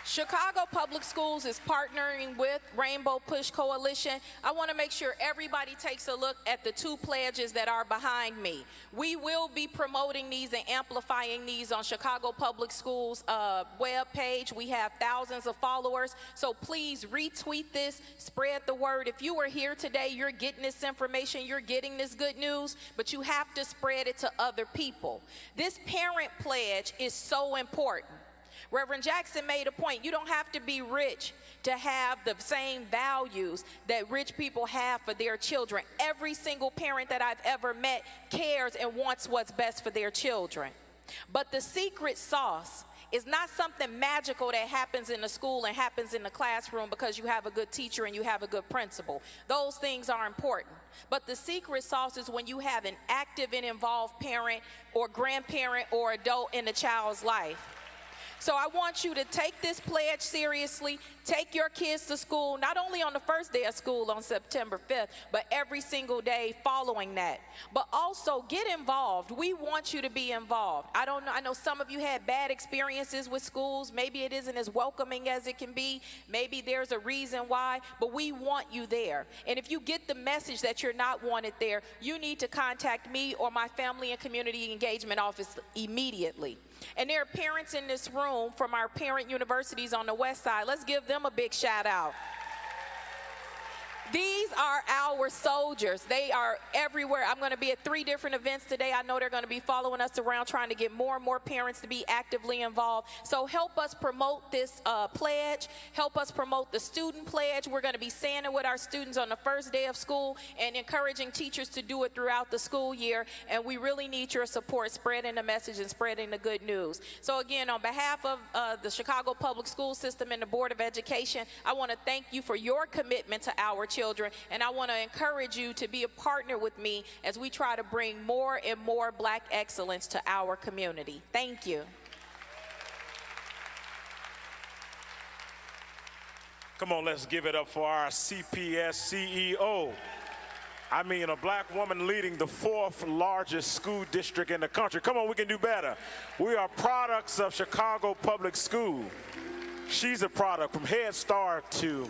Chicago Public Schools is partnering with Rainbow Push Coalition. I want to make sure everybody takes a look at the 2 pledges that are behind me. We will be promoting these and amplifying these on Chicago Public Schools web page. We have thousands of followers, so please retweet this, spread the word. If you are here today, you're getting this information, you're getting this good news, but you have to spread it to other people. This parent pledge is so important. Reverend Jackson made a point. You don't have to be rich to have the same values that rich people have for their children. Every single parent that I've ever met cares and wants what's best for their children. But the secret sauce is not something magical that happens in the school and happens in the classroom because you have a good teacher and you have a good principal. Those things are important. But the secret sauce is when you have an active and involved parent or grandparent or adult in the child's life. So I want you to take this pledge seriously. Take your kids to school, not only on the first day of school on September 5th, but every single day following that. But also get involved. We want you to be involved. I know some of you had bad experiences with schools. Maybe it isn't as welcoming as it can be. Maybe there's a reason why, but we want you there. And if you get the message that you're not wanted there, you need to contact me or my Family and Community Engagement Office immediately. And there are parents in this room from our parent universities on the west side. Let's give them a big shout out. These are our soldiers. They are everywhere. I'm going to be at 3 different events today. I know they're going to be following us around trying to get more and more parents to be actively involved. So help us promote this pledge. Help us promote the student pledge. We're going to be saying it with our students on the first day of school and encouraging teachers to do it throughout the school year. And we really need your support spreading the message and spreading the good news. So again, on behalf of the Chicago Public School System and the Board of Education, I want to thank you for your commitment to our children, and I want to encourage you to be a partner with me as we try to bring more and more Black excellence to our community. Thank you. Come on, let's give it up for our CPS CEO. I mean, a Black woman leading the 4th largest school district in the country. Come on, we can do better. We are products of Chicago Public School. She's a product from Head Start to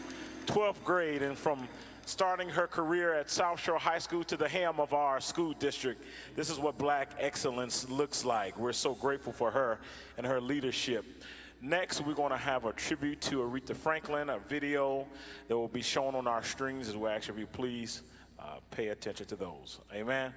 12th grade, and from starting her career at South Shore High School to the helm of our school district. This is what Black excellence looks like. We're so grateful for her and her leadership. Next, we're going to have a tribute to Aretha Franklin, a video that will be shown on our screens as we ask you, please pay attention to those. Amen.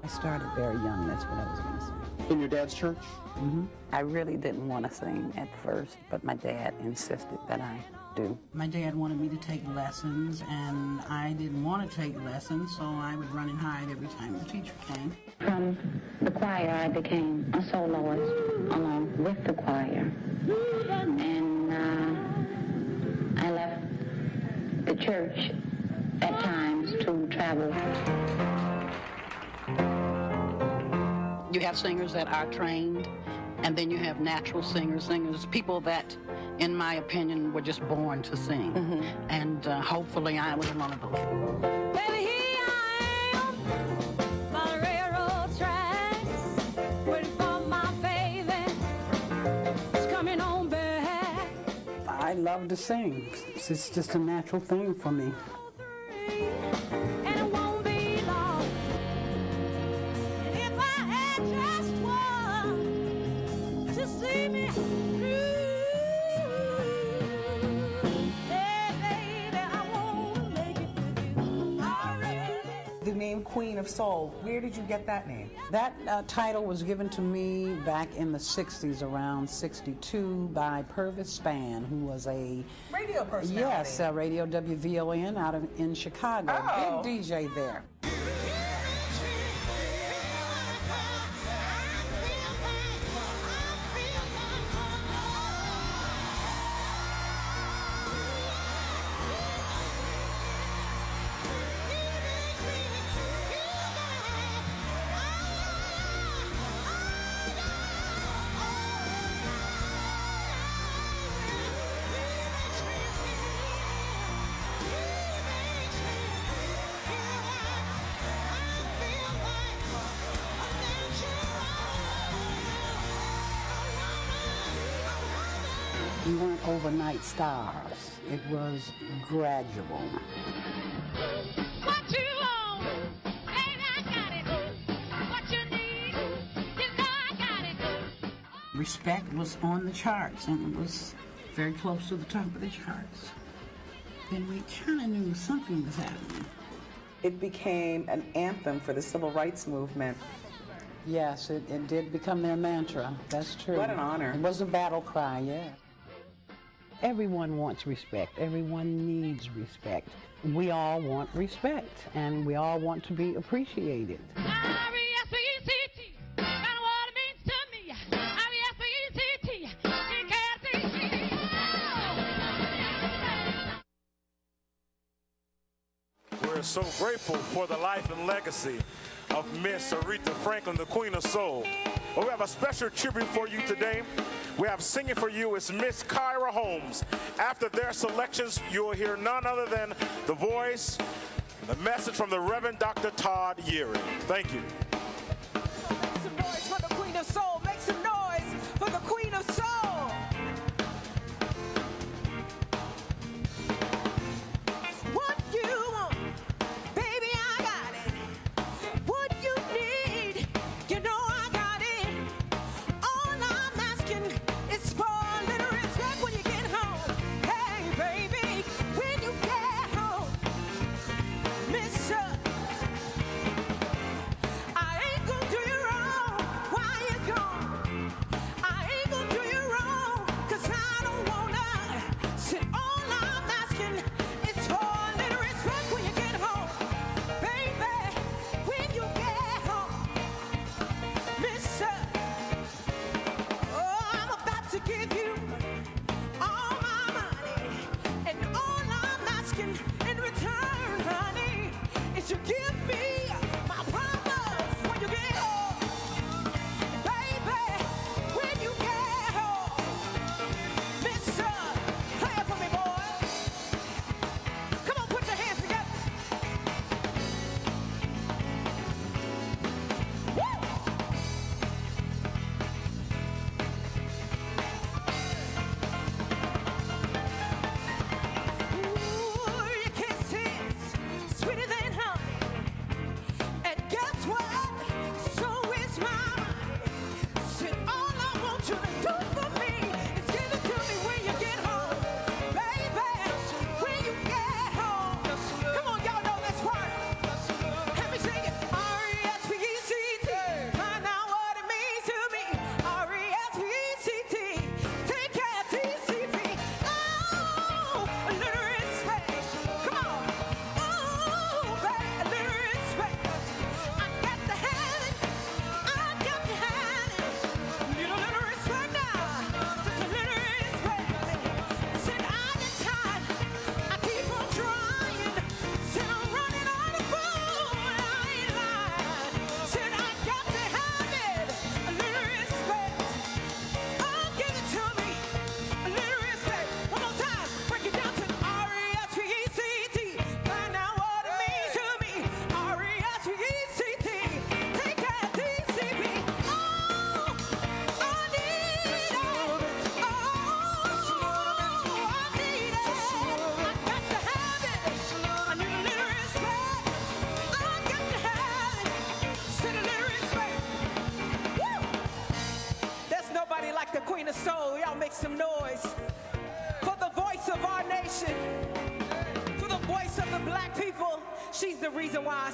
I started very young, that's what I was going to say. In your dad's church? Mm-hmm. I really didn't want to sing at first, but my dad insisted that I do. My dad wanted me to take lessons, and I didn't want to take lessons, so I would run and hide every time the teacher came. From the choir, I became a soloist along with the choir. And I left the church at times to travel. You have singers that are trained, and then you have natural singers, people that, in my opinion, were just born to sing. Mm-hmm. And hopefully I was one of those. Baby, here I am, by the railroad tracks, waiting for my baby. It's coming on back. I love to sing. It's just a natural thing for me. And it won't be long. And if I had just one to see me through, hey, baby, I wanna make it with you. Already. The name Queen of Soul, where did you get that name? That title was given to me back in the 60s, around 62, by Purvis Spann, who was a radio personality. Yes, radio WVON out in Chicago. Oh. Big DJ there. We weren't overnight stars. It was gradual. What you want? Baby, I got it. What you need? You know I got it. Respect was on the charts, and it was very close to the top of the charts. Then we kind of knew something was happening. It became an anthem for the civil rights movement. Yes, it did become their mantra. That's true. What an honor. It was a battle cry, yeah. Everyone wants respect. Everyone needs respect. We all want respect, and we all want to be appreciated. R-E-S-P-E-C-T. Kind of what it means to me. R-E-S-P-E-C-T. We're so grateful for the life and legacy of Miss Aretha Franklin, the Queen of Soul. Well, we have a special tribute for you today. We have singing for you is Miss Kyra Holmes. After their selections, you will hear none other than the voice, the message from the Reverend Dr. Todd Yeary. Thank you. Make some noise for the Queen of Soul. Make some noise for the Queen of Soul. What you want, baby, I got it. What you need, you know I got it. All I'm asking is for a little respect when you get home. Hey, baby, when you get home, Mister, I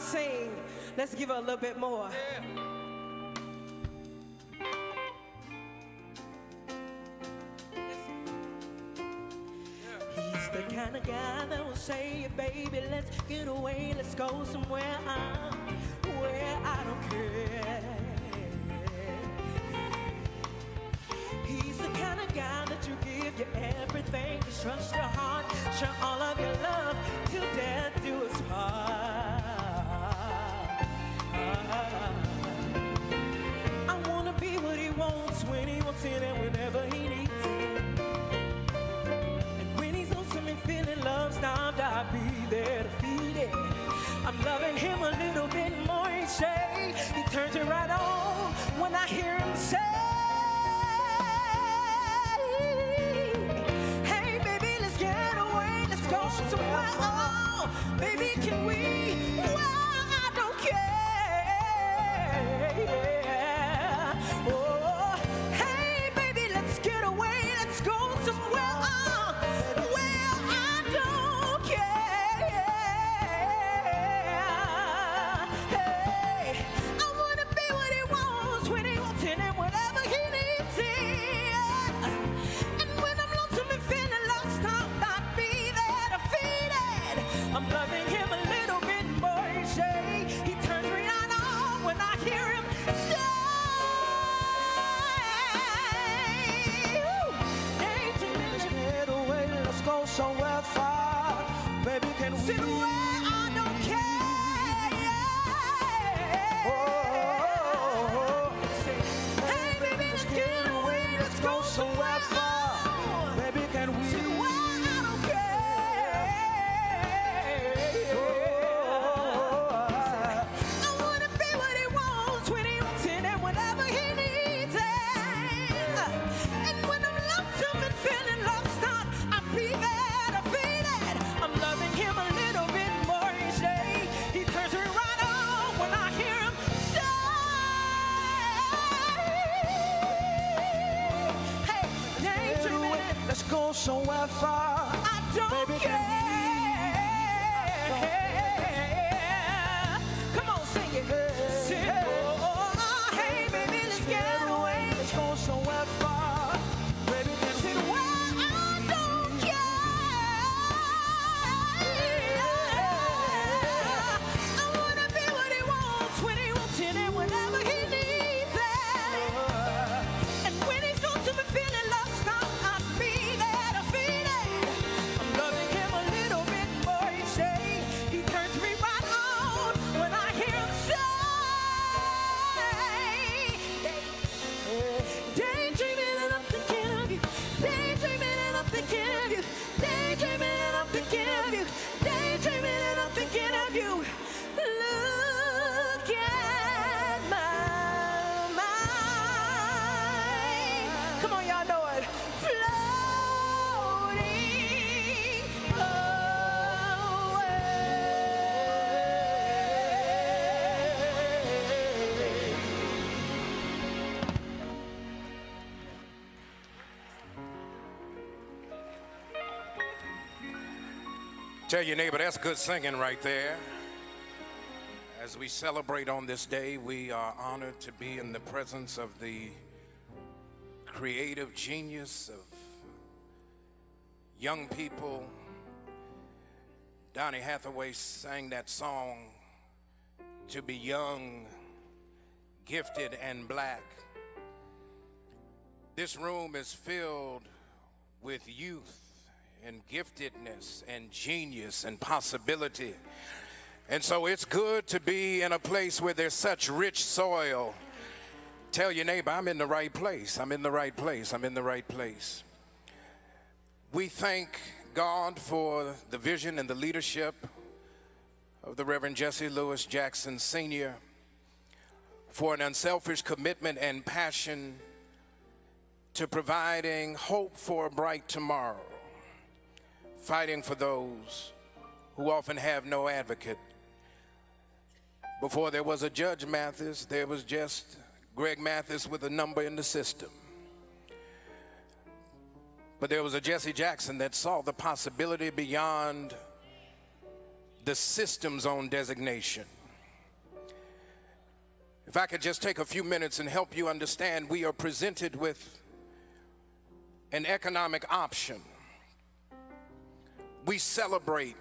sing, let's give her a little bit more. He's the kind of guy that will say, baby, let's get away, let's go somewhere where I don't care. He's the kind of guy that you give you everything, just trust your heart, share all of your love, till death do us part. I wanna be what he wants, when he wants it, and whenever he needs it. And when he's lonesome and feeling love starved, I'll be there to feed it. I'm loving him a little bit more each day. He turns it right on when I hear him say, somewhere, oh, baby, can we? Well, I don't care. Oh, hey, baby, let's get away. Let's go somewhere, oh, well, I don't care. Hey, I wanna be what he wants, when he wants it, and whenever he needs it. And when I'm lonesome and feeling lost, I'll be there to feed it. I'm loving him a little bit more each day. He turns me on when I hear him say, hey, let's get away, let's go somewhere far. Baby, can we? Sit where I don't care. Hey, baby, let's get away, let's go somewhere far. Baby, can we? Sit where I don't care. I wanna be what he wants, when he wants it, and whenever he needs it. And when I'm lonesome and feeling lost, I'll be there to feed it. I'm loving him a little bit more each day. He turns me right on when I hear him say, hey, daydreaming, let's go somewhere far. I don't care. Come on, sing it. Sing it. Oh, hey, baby, let's get away. Let's go somewhere far. Baby, can sit where I don't care. I wanna be what he wants, when he wants it, and whenever he needs it. And when he's lonesome and feeling lost, I'll be there to feed it. I'm loving him a little bit more each day. He turns me right on when I hear him say, daydreaming and I'm thinking of you. Daydreaming and I'm thinking of you. Daydreaming and I'm thinking of you. Daydreaming and I'm thinking of you. Look at my mind. Come on, y'all know it. Floating away. Tell your neighbor, that's good singing right there. As we celebrate on this day, we are honored to be in the presence of the creative genius of young people. Donny Hathaway sang that song, "To Be Young, Gifted, and Black." This room is filled with youth and giftedness and genius and possibility. And so it's good to be in a place where there's such rich soil. Tell your neighbor, I'm in the right place. I'm in the right place. I'm in the right place. We thank God for the vision and the leadership of the Reverend Jesse Lewis Jackson Sr., for an unselfish commitment and passion to providing hope for a bright tomorrow, fighting for those who often have no advocate. Before there was a Judge Mathis, there was just Greg Mathis with a number in the system. But there was a Jesse Jackson that saw the possibility beyond the system's own designation. If I could just take a few minutes and help you understand, we are presented with an economic option. We celebrate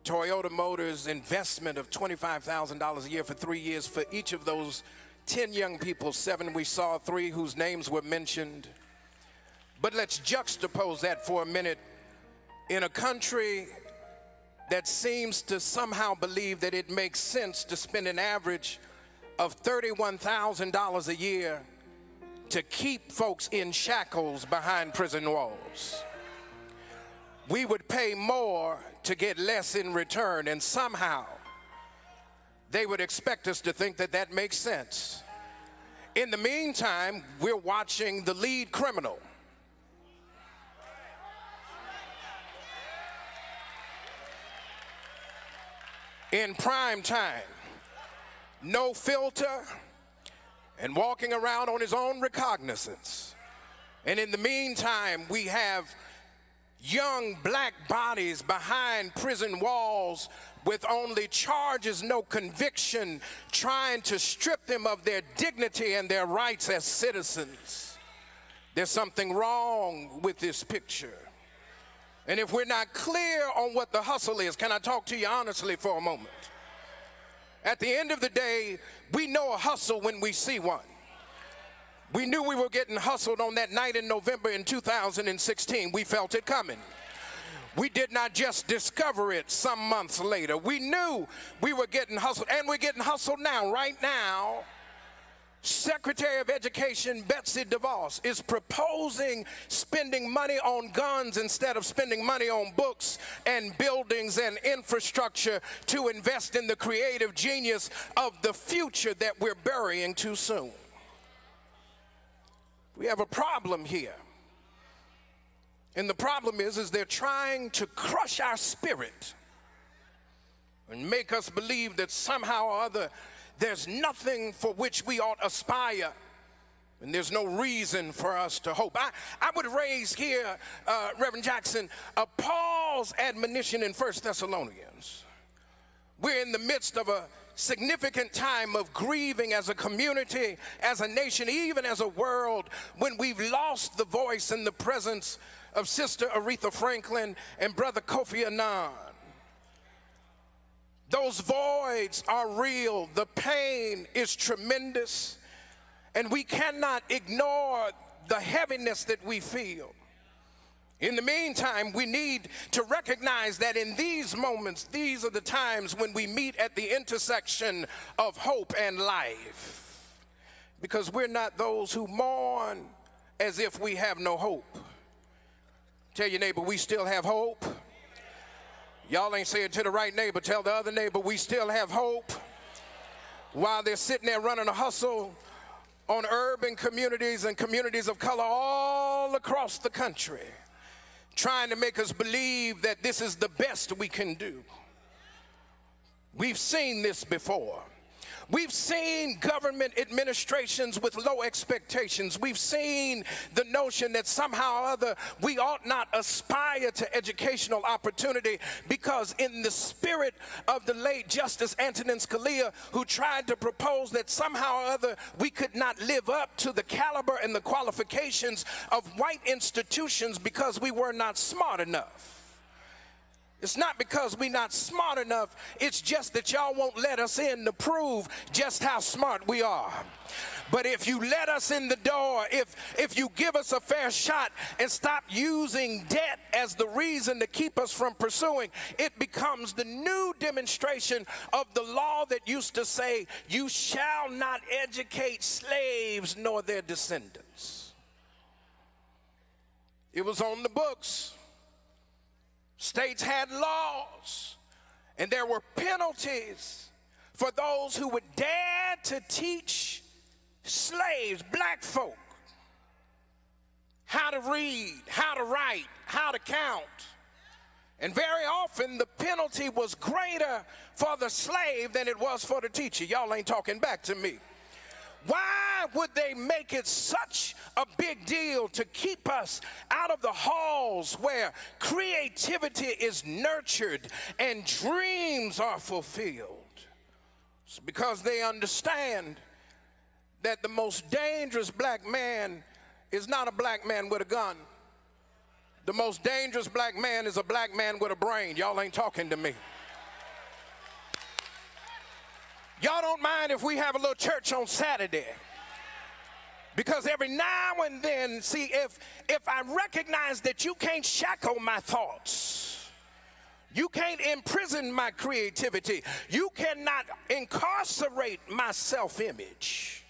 Toyota Motors' investment of $25,000 a year for 3 years for each of those 10 young people, 7 we saw, 3 whose names were mentioned. But let's juxtapose that for a minute. In a country that seems to somehow believe that it makes sense to spend an average of $31,000 a year to keep folks in shackles behind prison walls. We would pay more to get less in return, and somehow they would expect us to think that that makes sense. In the meantime, we're watching the lead criminal in prime time, no filter, and walking around on his own recognizance. And in the meantime, we have young black bodies behind prison walls with only charges, no conviction, trying to strip them of their dignity and their rights as citizens. There's something wrong with this picture. And if we're not clear on what the hustle is, can I talk to you honestly for a moment? At the end of the day, we know a hustle when we see one. We knew we were getting hustled on that night in November in 2016. We felt it coming. We did not just discover it some months later. We knew we were getting hustled, and we're getting hustled now. Right now, Secretary of Education Betsy DeVos is proposing spending money on guns instead of spending money on books and buildings and infrastructure to invest in the creative genius of the future that we're burying too soon. We have a problem here. And the problem is they're trying to crush our spirit and make us believe that somehow or other there's nothing for which we ought to aspire, and there's no reason for us to hope. I would raise here, Reverend Jackson, a Paul's admonition in 1 Thessalonians. We're in the midst of a significant time of grieving as a community, as a nation, even as a world, when we've lost the voice and the presence of Sister Aretha Franklin and Brother Kofi Annan. Those voids are real. The pain is tremendous, and we cannot ignore the heaviness that we feel. In the meantime, we need to recognize that in these moments, these are the times when we meet at the intersection of hope and life. Because we're not those who mourn as if we have no hope. Tell your neighbor, we still have hope. Y'all ain't saying to the right neighbor, tell the other neighbor, we still have hope. While they're sitting there running a hustle on urban communities and communities of color all across the country, trying to make us believe that this is the best we can do. We've seen this before. We've seen government administrations with low expectations. We've seen the notion that somehow or other we ought not aspire to educational opportunity because in the spirit of the late Justice Antonin Scalia, who tried to propose that somehow or other we could not live up to the caliber and the qualifications of white institutions because we were not smart enough. It's not because we're not smart enough, it's just that y'all won't let us in to prove just how smart we are. But if you let us in the door, if you give us a fair shot and stop using debt as the reason to keep us from pursuing, it becomes the new demonstration of the law that used to say, you shall not educate slaves nor their descendants. It was on the books. States had laws, and there were penalties for those who would dare to teach slaves, black folk, how to read, how to write, how to count. And very often the penalty was greater for the slave than it was for the teacher. Y'all ain't talking back to me. Why would they make it such a big deal to keep us out of the halls where creativity is nurtured and dreams are fulfilled? It's because they understand that the most dangerous black man is not a black man with a gun. The most dangerous black man is a black man with a brain. Y'all ain't talking to me. Y'all don't mind if we have a little church on Saturday. Because every now and then, see, if I recognize that you can't shackle my thoughts, you can't imprison my creativity, you cannot incarcerate my self-image.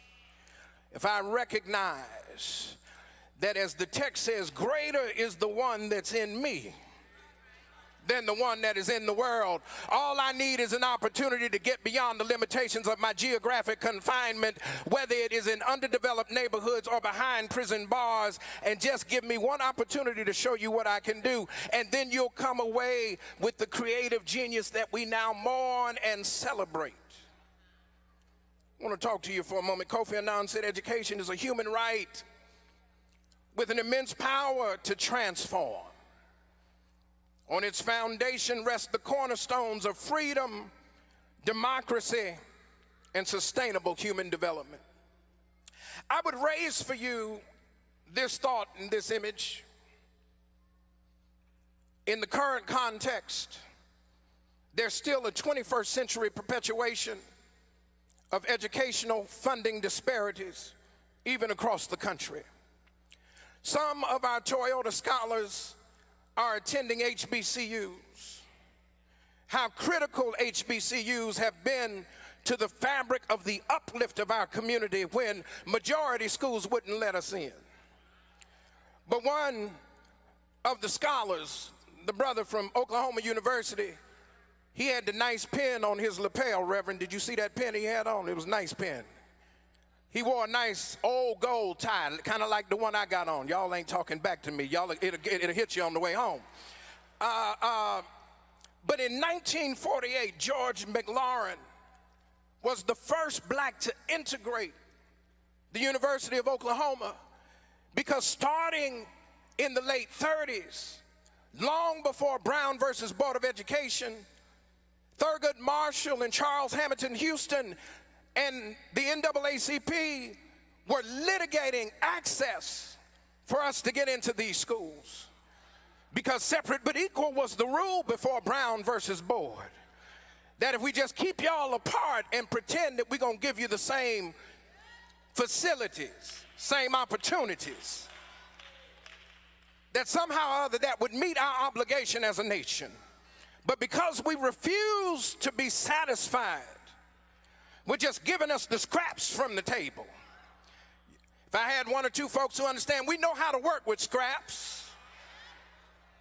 If I recognize that, as the text says, greater is the one that's in me than the one that is in the world. All I need is an opportunity to get beyond the limitations of my geographic confinement, whether it is in underdeveloped neighborhoods or behind prison bars, and just give me one opportunity to show you what I can do. And then you'll come away with the creative genius that we now mourn and celebrate. I want to talk to you for a moment. Kofi Annan said education is a human right with an immense power to transform. On its foundation rest the cornerstones of freedom, democracy, and sustainable human development. I would raise for you this thought and this image. In the current context, there's still a 21st century perpetuation of educational funding disparities, even across the country. Some of our Toyota scholars are attending HBCUs. How critical HBCUs have been to the fabric of the uplift of our community when majority schools wouldn't let us in. But one of the scholars, the brother from Oklahoma University, he had the nice pen on his lapel, Reverend. Did you see that pen he had on? It was a nice pen. He wore a nice old gold tie, kind of like the one I got on. Y'all ain't talking back to me. Y'all, it'll hit you on the way home. But in 1948, George McLaurin was the first black to integrate the University of Oklahoma, because starting in the late 30s, long before Brown versus Board of Education, Thurgood Marshall and Charles Hamilton Houston and the NAACP were litigating access for us to get into these schools, because separate but equal was the rule before Brown versus Board. That if we just keep y'all apart and pretend that we're going to give you the same facilities, same opportunities, that somehow or other that would meet our obligation as a nation. But because we refuse to be satisfied with just giving us the scraps from the table. If I had one or two folks who understand, we know how to work with scraps.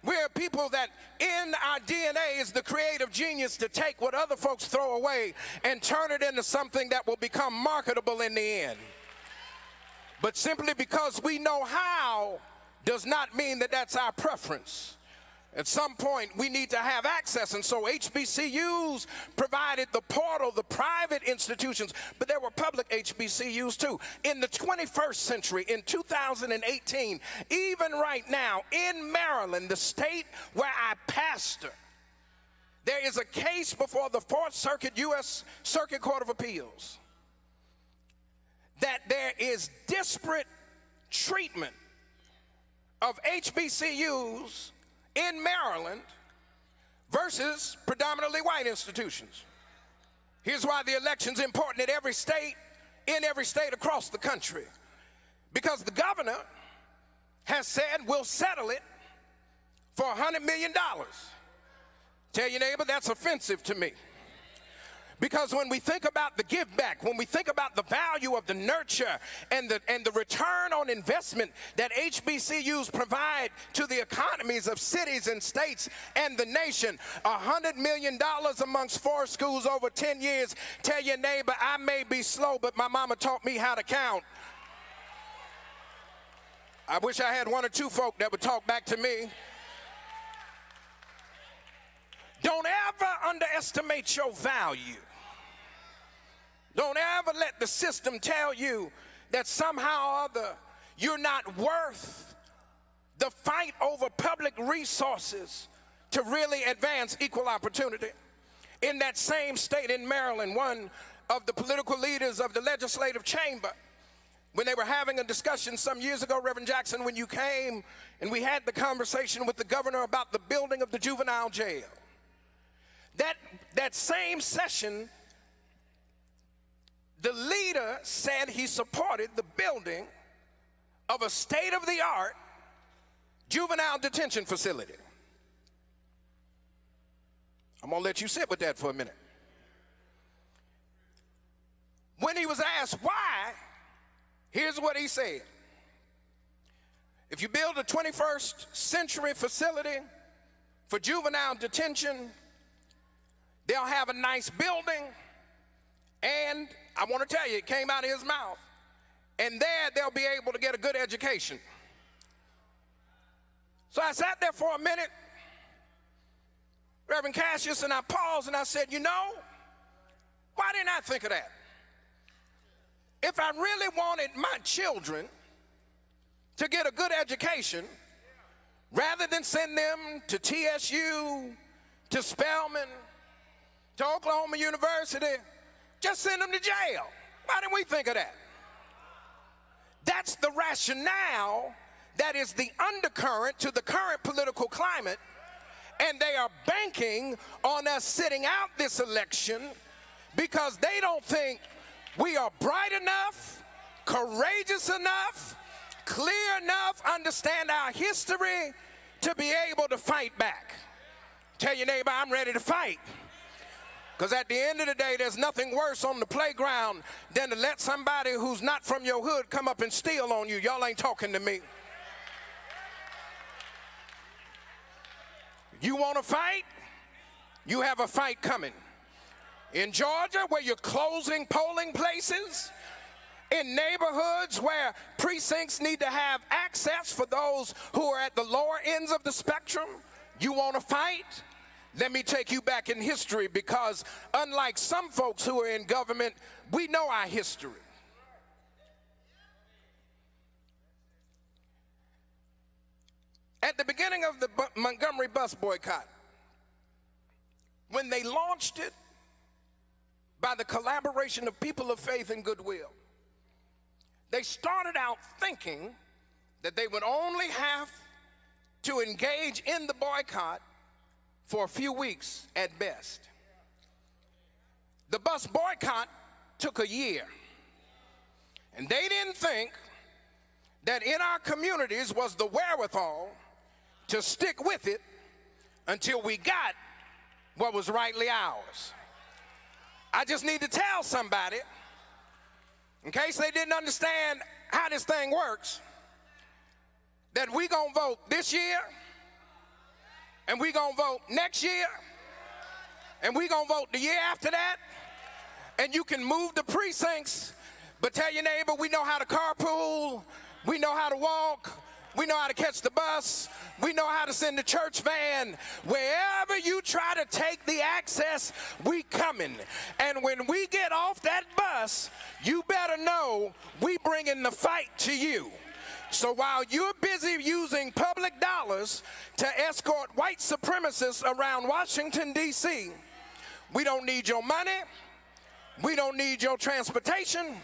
We're people that in our DNA is the creative genius to take what other folks throw away and turn it into something that will become marketable in the end. But simply because we know how does not mean that that's our preference. At some point, we need to have access, and so HBCUs provided the portal, the private institutions, but there were public HBCUs too. In the 21st century, in 2018, even right now, in Maryland, the state where I pastor, there is a case before the Fourth Circuit U.S. Circuit Court of Appeals that there is disparate treatment of HBCUs in Maryland versus predominantly white institutions. Here's why the election's important in every state across the country. Because the governor has said we'll settle it for $100 million. Tell your neighbor that's offensive to me. Because when we think about the give back, when we think about the value of the nurture and the return on investment that HBCUs provide to the economies of cities and states and the nation, $100 million amongst 4 schools over 10 years. Tell your neighbor, I may be slow, but my mama taught me how to count. I wish I had one or two folk that would talk back to me. Don't ever underestimate your value. Don't ever let the system tell you that somehow or other you're not worth the fight over public resources to really advance equal opportunity. In that same state in Maryland, one of the political leaders of the legislative chamber when they were having a discussion some years ago, Reverend Jackson, when you came and we had the conversation with the governor about the building of the juvenile jail. That same session, the leader said he supported the building of a state-of-the-art juvenile detention facility. I'm going to let you sit with that for a minute. When he was asked why, here's what he said. If you build a 21st century facility for juvenile detention, they'll have a nice building, and I want to tell you, it came out of his mouth, and there they'll be able to get a good education. So I sat there for a minute, Reverend Cassius, and I paused and I said, you know, why didn't I think of that? If I really wanted my children to get a good education, rather than send them to TSU, to Spelman, to Oklahoma University, just send them to jail. Why didn't we think of that? That's the rationale that is the undercurrent to the current political climate, and they are banking on us sitting out this election because they don't think we are bright enough, courageous enough, clear enough, understand our history to be able to fight back. Tell your neighbor, I'm ready to fight. Because at the end of the day, there's nothing worse on the playground than to let somebody who's not from your hood come up and steal on you. Y'all ain't talking to me. You want to fight? You have a fight coming. In Georgia, where you're closing polling places, in neighborhoods where precincts need to have access for those who are at the lower ends of the spectrum, you want to fight? Let me take you back in history, because unlike some folks who are in government, we know our history. At the beginning of the Montgomery bus boycott, when they launched it by the collaboration of people of faith and goodwill, they started out thinking that they would only have to engage in the boycott for a few weeks at best. The bus boycott took a year, and they didn't think that in our communities was the wherewithal to stick with it until we got what was rightly ours. I just need to tell somebody, in case they didn't understand how this thing works, that we gonna vote this year, and we gonna vote next year, and we gonna vote the year after that, and you can move the precincts, but tell your neighbor, we know how to carpool, we know how to walk, we know how to catch the bus, we know how to send the church van. Wherever you try to take the access, we coming. And when we get off that bus, you better know we bringing the fight to you. So while you're busy using public dollars to escort white supremacists around Washington, D.C., we don't need your money. We don't need your transportation.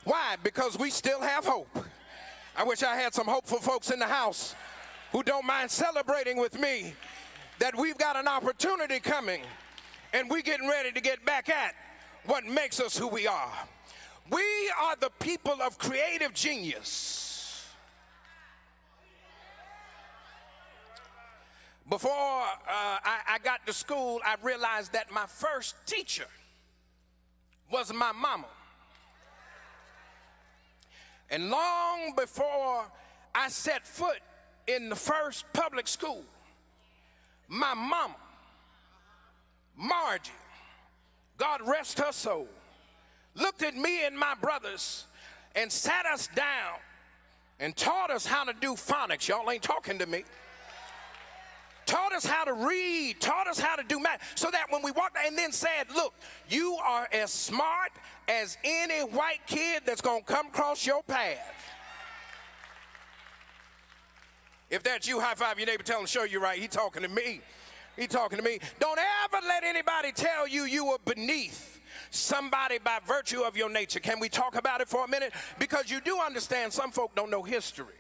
Why? Because we still have hope. I wish I had some hopeful folks in the house who don't mind celebrating with me that we've got an opportunity coming, and we're getting ready to get back at what makes us who we are. We are the people of creative genius. Before I got to school, I realized that my first teacher was my mama. And long before I set foot in the first public school, my mama, Margie, God rest her soul, looked at me and my brothers and sat us down and taught us how to do phonics. Y'all ain't talking to me. Taught us how to read, taught us how to do math, so that when we walked, and then said, look, you are as smart as any white kid that's going to come across your path. If that's you, high five your neighbor, tell him, show you right. He talking to me. He talking to me. Don't ever let anybody tell you you are beneath somebody by virtue of your nature. Can we talk about it for a minute? Because you do understand some folk don't know history.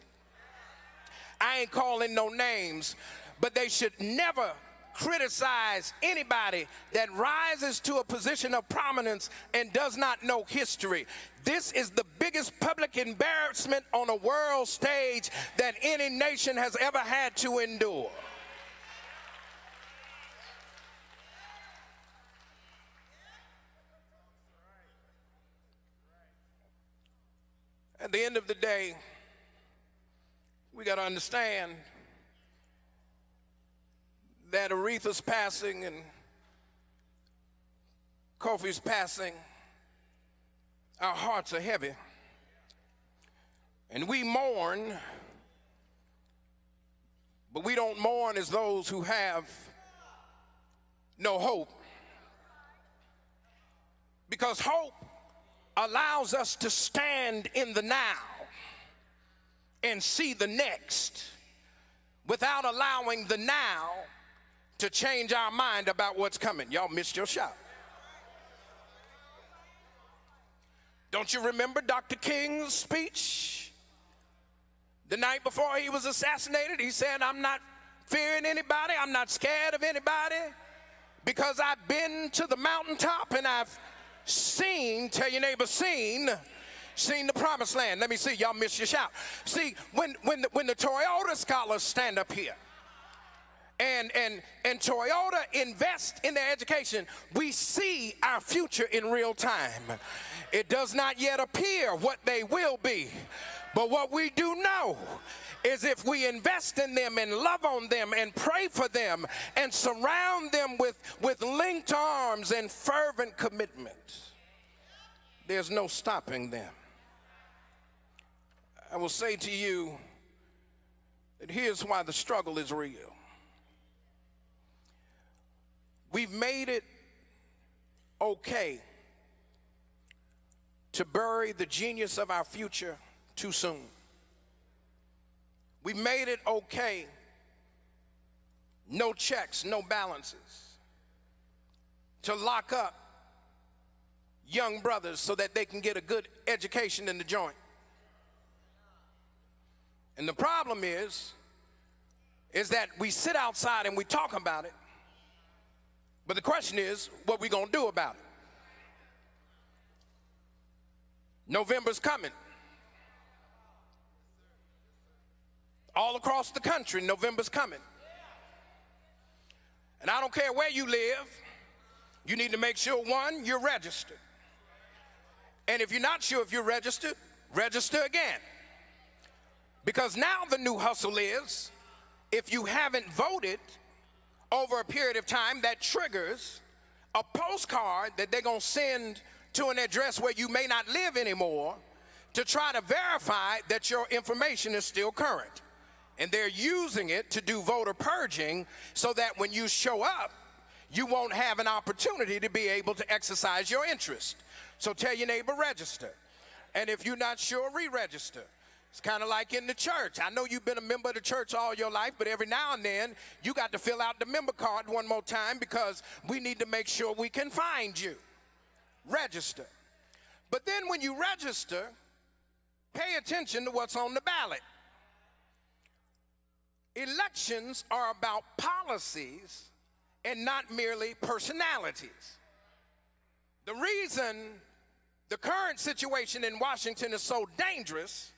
I ain't calling no names, but they should never criticize anybody that rises to a position of prominence and does not know history. This is the biggest public embarrassment on a world stage that any nation has ever had to endure. At the end of the day, we got to understand that Aretha's passing and Kofi's passing, our hearts are heavy. And we mourn, but we don't mourn as those who have no hope. Because hope allows us to stand in the now and see the next without allowing the now to change our mind about what's coming. Y'all missed your shot. Don't you remember Dr. King's speech? The night before he was assassinated, he said, "I'm not fearing anybody, I'm not scared of anybody, because I've been to the mountaintop and I've seen," tell your neighbor, seen the promised land. Let me see, y'all missed your shout. See, when the Toyota scholars stand up here and Toyota invest in their education, we see our future in real time. It does not yet appear what they will be, but what we do know is if we invest in them and love on them and pray for them and surround them with linked arms and fervent commitment, there's no stopping them. I will say to you that here's why the struggle is real. We've made it okay to bury the genius of our future too soon. We made it okay, no checks, no balances, to lock up young brothers so that they can get a good education in the joint. And the problem is that we sit outside and we talk about it, but the question is, what we gonna do about it? November's coming. All across the country, November's coming. And I don't care where you live, you need to make sure, one, you're registered. And if you're not sure if you're registered, register again. Because now the new hustle is, if you haven't voted over a period of time, that triggers a postcard that they're going to send to an address where you may not live anymore to try to verify that your information is still current. And they're using it to do voter purging so that when you show up, you won't have an opportunity to be able to exercise your interest. So tell your neighbor, register. And if you're not sure, re-register. It's kind of like in the church. I know you've been a member of the church all your life, but every now and then you got to fill out the member card one more time because we need to make sure we can find you. Register. But then when you register, pay attention to what's on the ballot. Elections are about policies and not merely personalities. The reason the current situation in Washington is so dangerous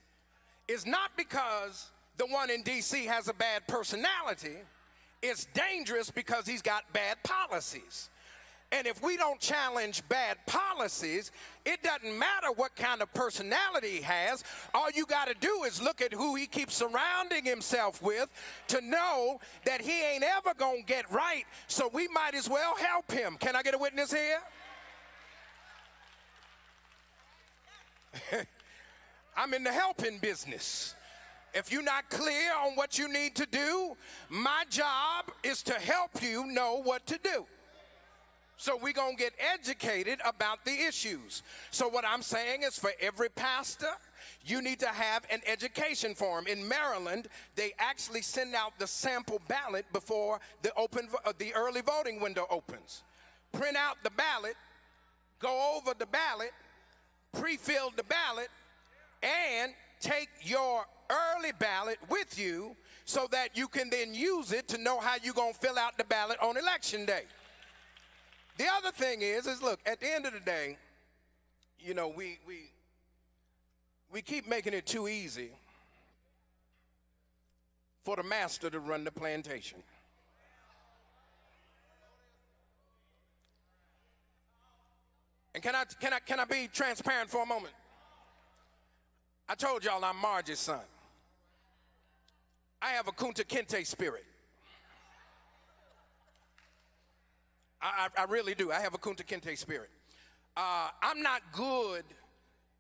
is not because the one in D.C. has a bad personality. It's dangerous because he's got bad policies. And if we don't challenge bad policies, it doesn't matter what kind of personality he has. All you got to do is look at who he keeps surrounding himself with to know that he ain't ever going to get right, so we might as well help him. Can I get a witness here? I'm in the helping business. If you're not clear on what you need to do, my job is to help you know what to do. So we're going to get educated about the issues. So what I'm saying is for every pastor, you need to have an education forum. In Maryland, they actually send out the sample ballot before the early voting window opens. Print out the ballot, go over the ballot, pre-fill the ballot, and take your early ballot with you so that you can then use it to know how you're going to fill out the ballot on election day. The other thing is look, at the end of the day, you know, we keep making it too easy for the master to run the plantation. And can I be transparent for a moment? I told y'all I'm Marge's son. I have a Kunta Kinte spirit. I really do. I have a Kunta Kinte spirit. I'm not good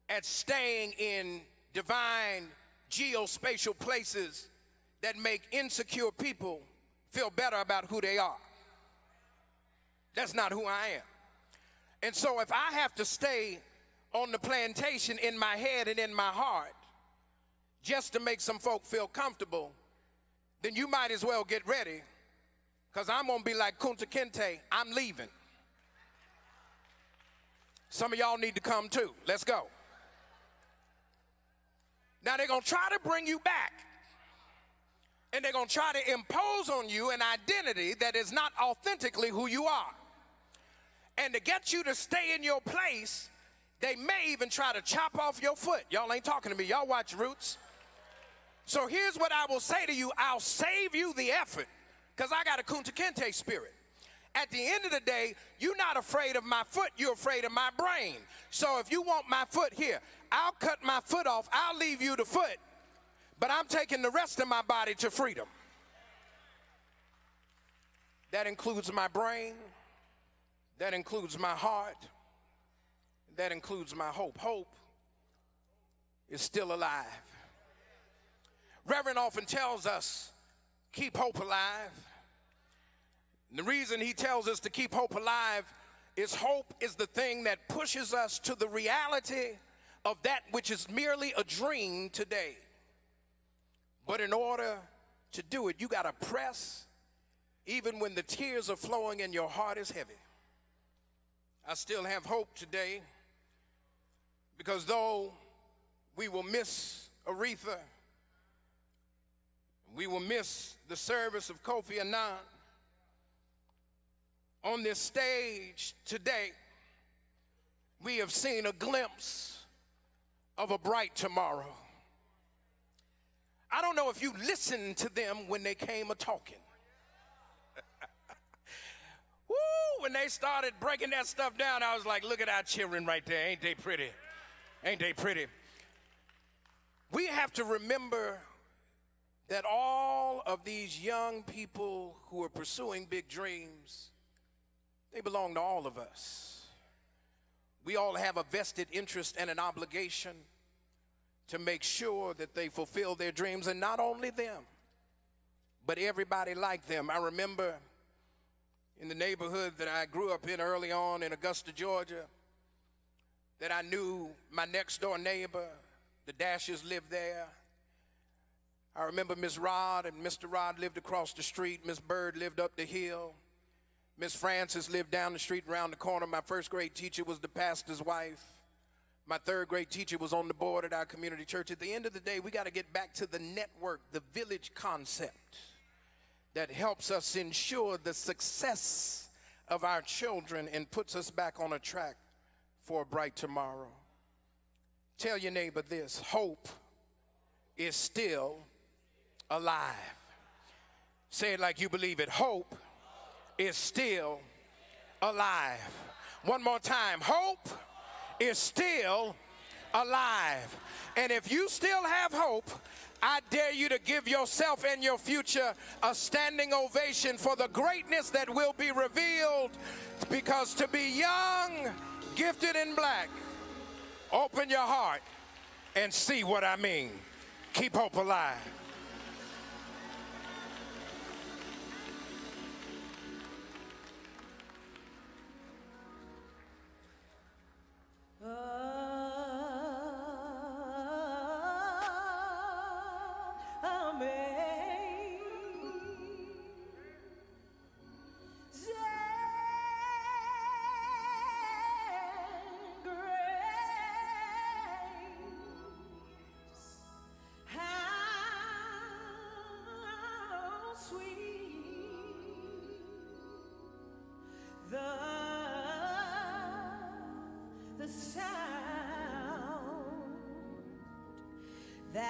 at staying in divine geospatial places that make insecure people feel better about who they are. That's not who I am. And so if I have to stay on the plantation in my head and in my heart just to make some folk feel comfortable, then you might as well get ready, because I'm going to be like Kunta Kinte. I'm leaving. Some of y'all need to come too. Let's go. Now they're going to try to bring you back, and they're going to try to impose on you an identity that is not authentically who you are. And to get you to stay in your place, they may even try to chop off your foot. Y'all ain't talking to me. Y'all watch Roots. So here's what I will say to you. I'll save you the effort, because I got a Kunta Kinte spirit. At the end of the day, you're not afraid of my foot. You're afraid of my brain. So if you want my foot here, I'll cut my foot off. I'll leave you the foot. But I'm taking the rest of my body to freedom. That includes my brain. That includes my heart. That includes my hope. Hope is still alive. Reverend often tells us, keep hope alive. And the reason he tells us to keep hope alive is hope is the thing that pushes us to the reality of that which is merely a dream today. But in order to do it, you got to press even when the tears are flowing and your heart is heavy. I still have hope today, because though we will miss Aretha, we will miss the service of Kofi Annan, on this stage today, we have seen a glimpse of a bright tomorrow. I don't know if you listened to them when they came a-talking. Woo, when they started breaking that stuff down, I was like, look at our children right there. Ain't they pretty? Ain't they pretty? We have to remember that all of these young people who are pursuing big dreams, they belong to all of us. We all have a vested interest and an obligation to make sure that they fulfill their dreams, and not only them, but everybody like them. I remember in the neighborhood that I grew up in early on in Augusta, Georgia, that I knew my next door neighbor. The Dashers lived there. I remember Miss Rod and Mr. Rod lived across the street. Miss Bird lived up the hill. Miss Francis lived down the street around the corner. My first grade teacher was the pastor's wife. My third grade teacher was on the board at our community church. At the end of the day, we got to get back to the network, the village concept that helps us ensure the success of our children and puts us back on a track for a bright tomorrow. Tell your neighbor this: hope is still alive. Say it like you believe it. Hope is still alive. One more time. Hope is still alive. And if you still have hope, I dare you to give yourself and your future a standing ovation for the greatness that will be revealed, because to be young, gifted, and black, open your heart and see what I mean. Keep hope alive. the sound that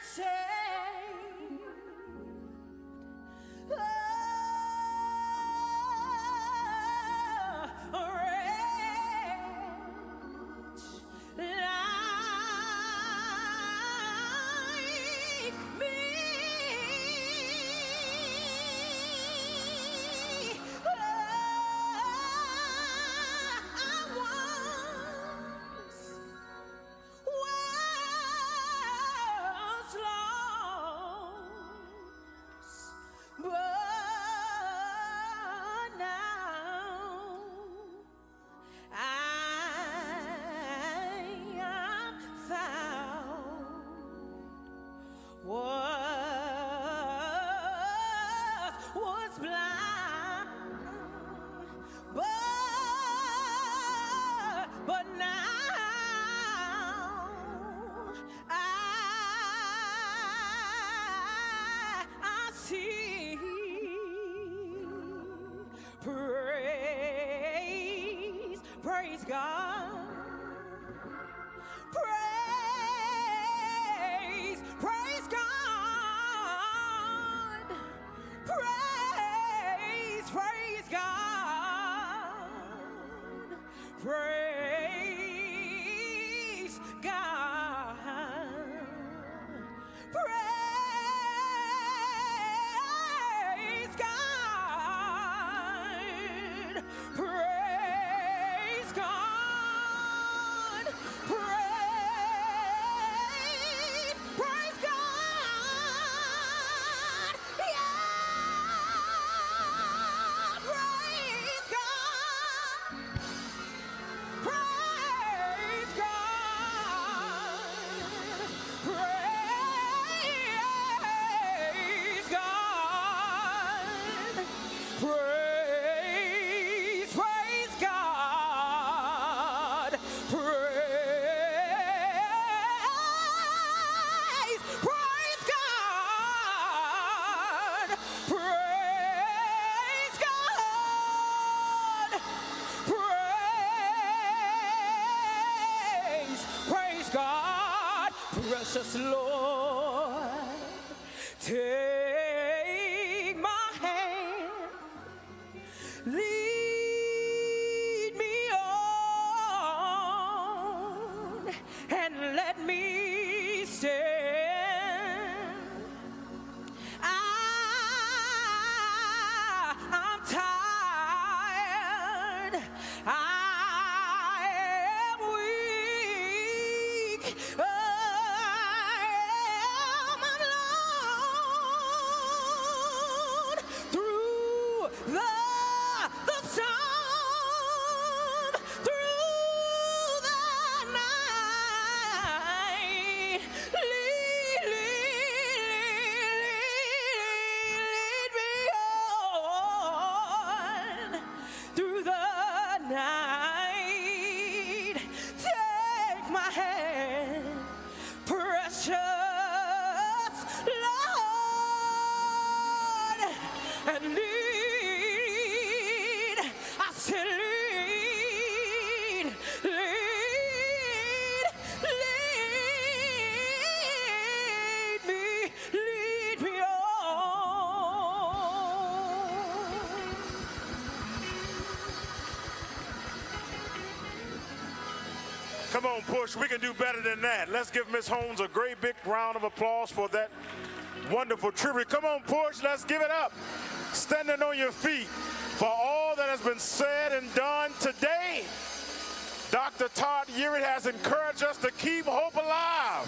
saved a wretch like me. Was blind, but now I see. Praise God. Praise God. Praise God. Praise God. Praise God. Praise God. Praise God. Yeah. Praise God. Praise God. Praise God. Praise God. Praise God. Praise God. Praise God. Precious Lord, take my hand, lead me on, and let me stand. I'm tired. I am weak. I am alone through the storm, through the night. Lead me on through the night. Take my hand, precious Lord, and lead. I said lead me on. Come on, Push. We can do better than that. Let's give Ms. Holmes a great big round of applause for that wonderful tribute. Come on, Push. Let's give it up. Standing on your feet for all that has been said and done today. Dr. Todd Yeary has encouraged us to keep hope alive.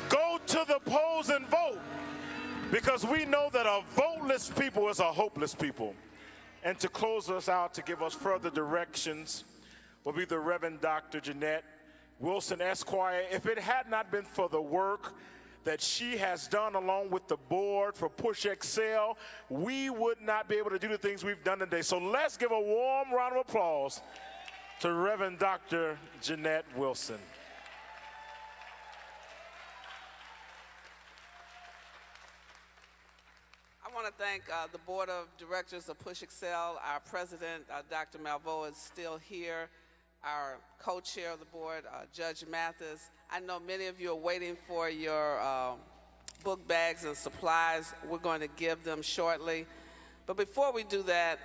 Go to the polls and vote, because we know that a voteless people is a hopeless people. And to close us out, to give us further directions, will be the Reverend Dr. Jeanette Wilson, Esquire. If it had not been for the work that she has done along with the board for Push Excel, we would not be able to do the things we've done today. So let's give a warm round of applause to Reverend Dr. Jeanette Wilson. I want to thank the Board of Directors of Push Excel. Our president, Dr. Malveaux, is still here. Our co-chair of the board, Judge Mathis. I know many of you are waiting for your book bags and supplies. We're going to give them shortly. But before we do that,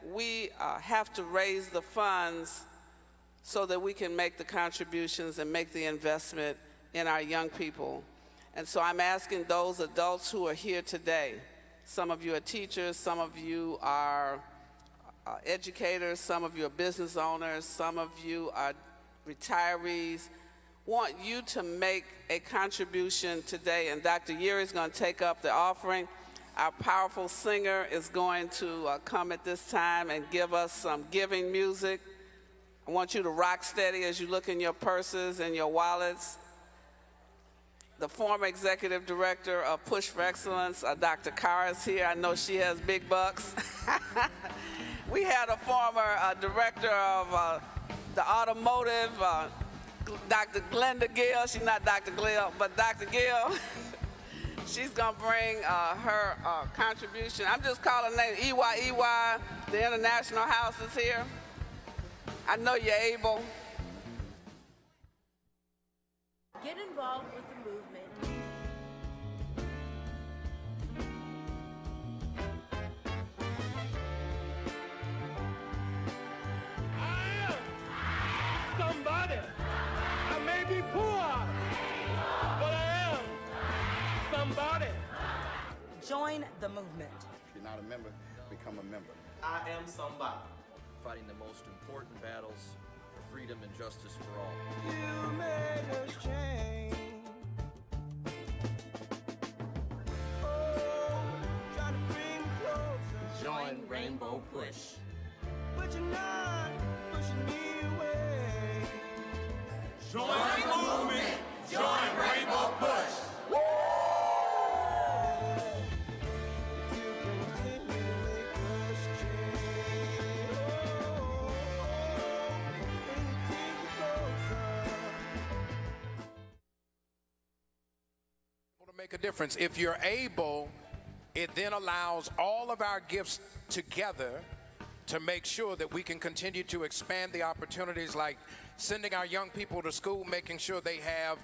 we have to raise the funds so that we can make the contributions and make the investment in our young people. And so I'm asking those adults who are here today, some of you are teachers, some of you are educators, some of you are business owners, some of you are retirees, want you to make a contribution today. And Dr. Yuri is going to take up the offering. Our powerful singer is going to come at this time and give us some giving music. I want you to rock steady as you look in your purses and your wallets. The former executive director of Push for Excellence, Dr. Carr, is here. I know she has big bucks. We had a former director of the automotive, Dr. Glenda Gill. She's not Dr. Gill, but Dr. Gill. She's going to bring her contribution. I'm just calling her name, EY. The International House is here. I know you're able. Get involved with the movement. Somebody. I may be poor, but I am somebody. Join the movement. If you're not a member, become a member. I am somebody. Fighting the most important battles for freedom and justice for all. You made us change. Oh, trying to bring closer. Join Rainbow Push. But you're not pushing me away. Join the movement. Join Rainbow Push. Make a difference. If you're able, it then allows all of our gifts together to make sure that we can continue to expand the opportunities, like sending our young people to school, making sure they have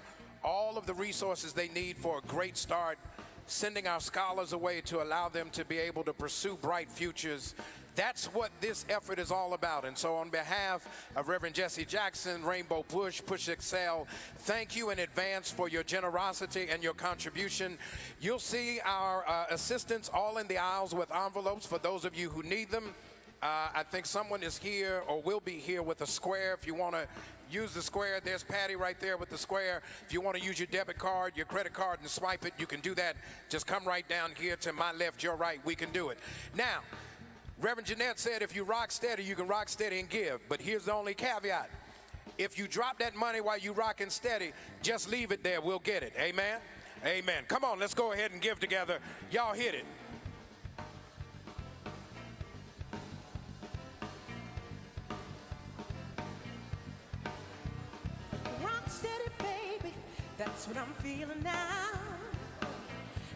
all of the resources they need for a great start, sending our scholars away to allow them to be able to pursue bright futures. That's what this effort is all about. And so on behalf of Reverend Jesse Jackson, Rainbow Push, Push Excel, thank you in advance for your generosity and your contribution. You'll see our assistants all in the aisles with envelopes for those of you who need them. I think someone is here or will be here with a square. If you want to use the square, there's Patty right there with the square. If you want to use your debit card, your credit card, and swipe it, you can do that. Just come right down here to my left, your right. We can do it. Now, Reverend Jeanette said if you rock steady, you can rock steady and give. But here's the only caveat. If you drop that money while you rocking steady, just leave it there. We'll get it. Amen? Amen. Come on, let's go ahead and give together. Y'all hit it. Rock steady, baby. That's what I'm feeling now.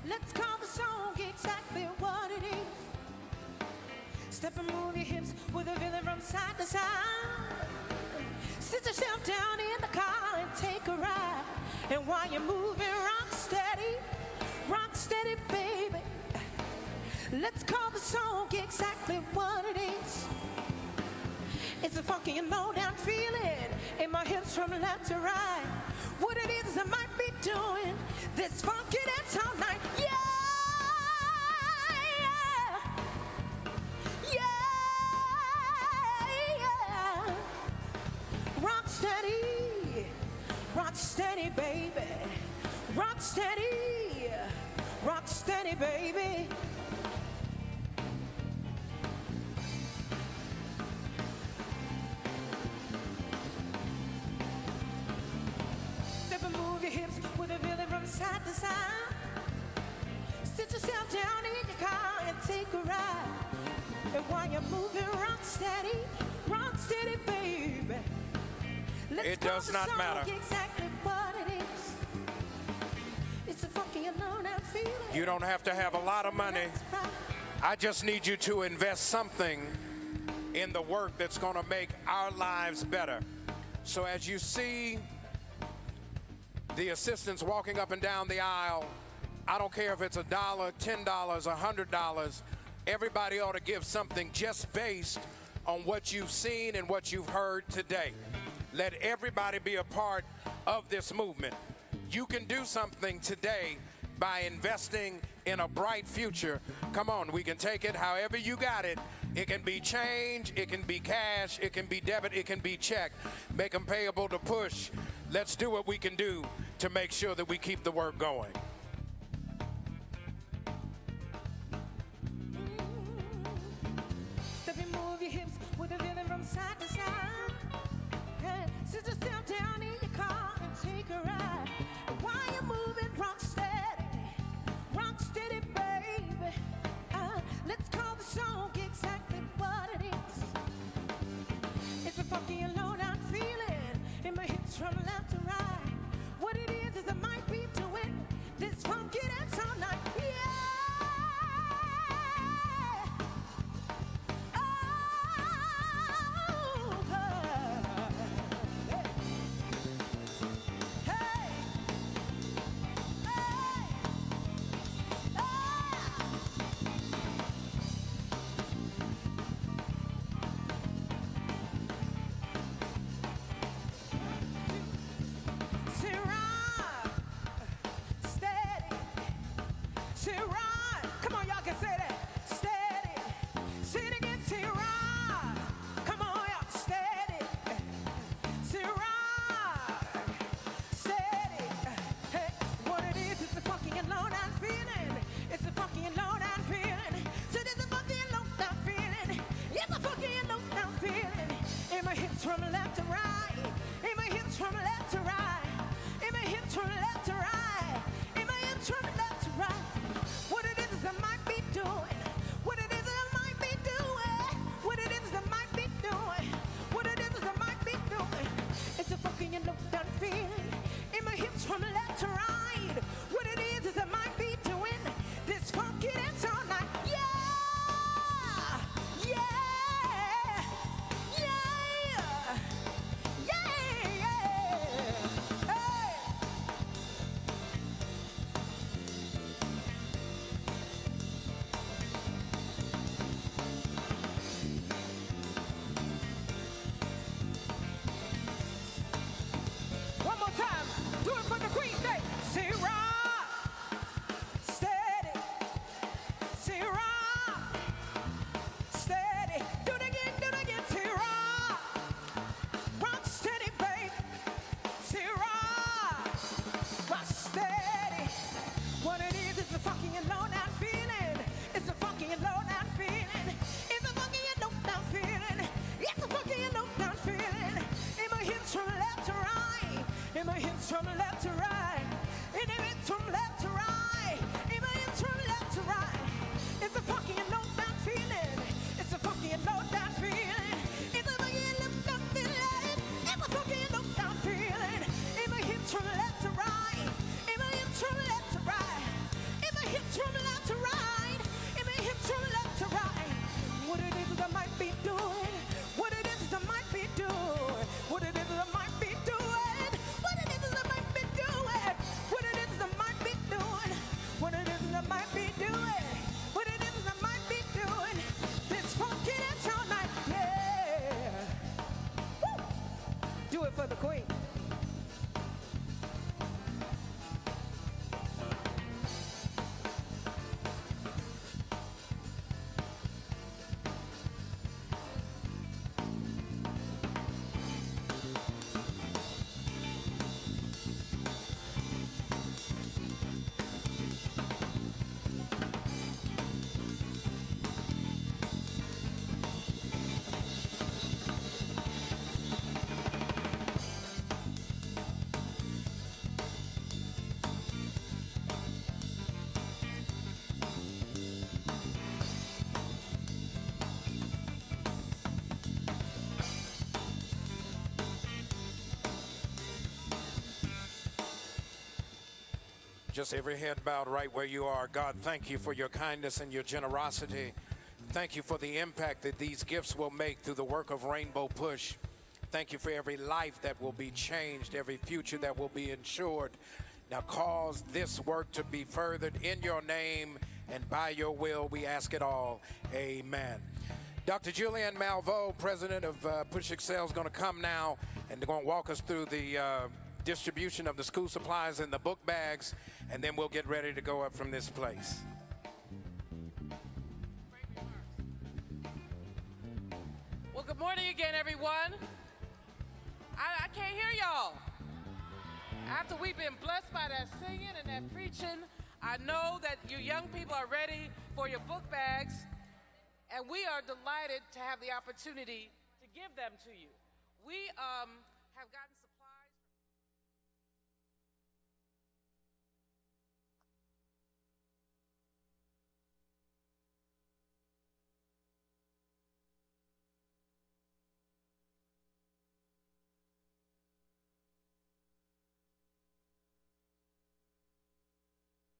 Let's call the song exactly what it is. Step and move your hips with a feeling from side to side. Sit yourself down in the car and take a ride. And while you're moving, rock steady, baby. Let's call the song exactly what it is. It's a funky and low down feeling in my hips from left to right. What it is I might be doing this funky dance all night. Yeah. Rock steady, baby. Rock steady, baby. Step and move your hips with a feeling from side to side. Sit yourself down in your car and take a ride. And while you're moving, rock steady, baby. It does not matter. Exactly what it is. It's a funky and low down feeling. You don't have to have a lot of money I just need you to invest something in the work that's going to make our lives better. So as you see the assistants walking up and down the aisle, I don't care if it's $1, $10, $100, everybody ought to give something just based on what you've seen and what you've heard today. Let everybody be a part of this movement. You can do something today by investing in a bright future. Come on, we can take it however you got it. It can be change, it can be cash, it can be debit, it can be check. Make them payable to push. Let's do what we can do to make sure that we keep the work going. Step and move your hips with a rhythm from side to side. Hey, sit yourself down in your car and take a ride. While you're moving, rock steady, baby. Let's call the song exactly what it is. It's a funky and low-down feeling in my hips from left to right. What it is I might be doing this funky dance all night. Yeah. Just every head bowed right where you are. God, thank you for your kindness and your generosity. Thank you for the impact that these gifts will make through the work of Rainbow Push. Thank you for every life that will be changed, every future that will be ensured. Now cause this work to be furthered in your name and by your will. We ask it all. Amen. Dr. Julianne Malveaux, president of Push Excel, is going to come now and they're going to walk us through the distribution of the school supplies and the book bags, and then we'll get ready to go up from this place. Well, good morning again, everyone. I can't hear y'all. After we've been blessed by that singing and that preaching, I know that you young people are ready for your book bags, and we are delighted to have the opportunity to give them to you. We have gotten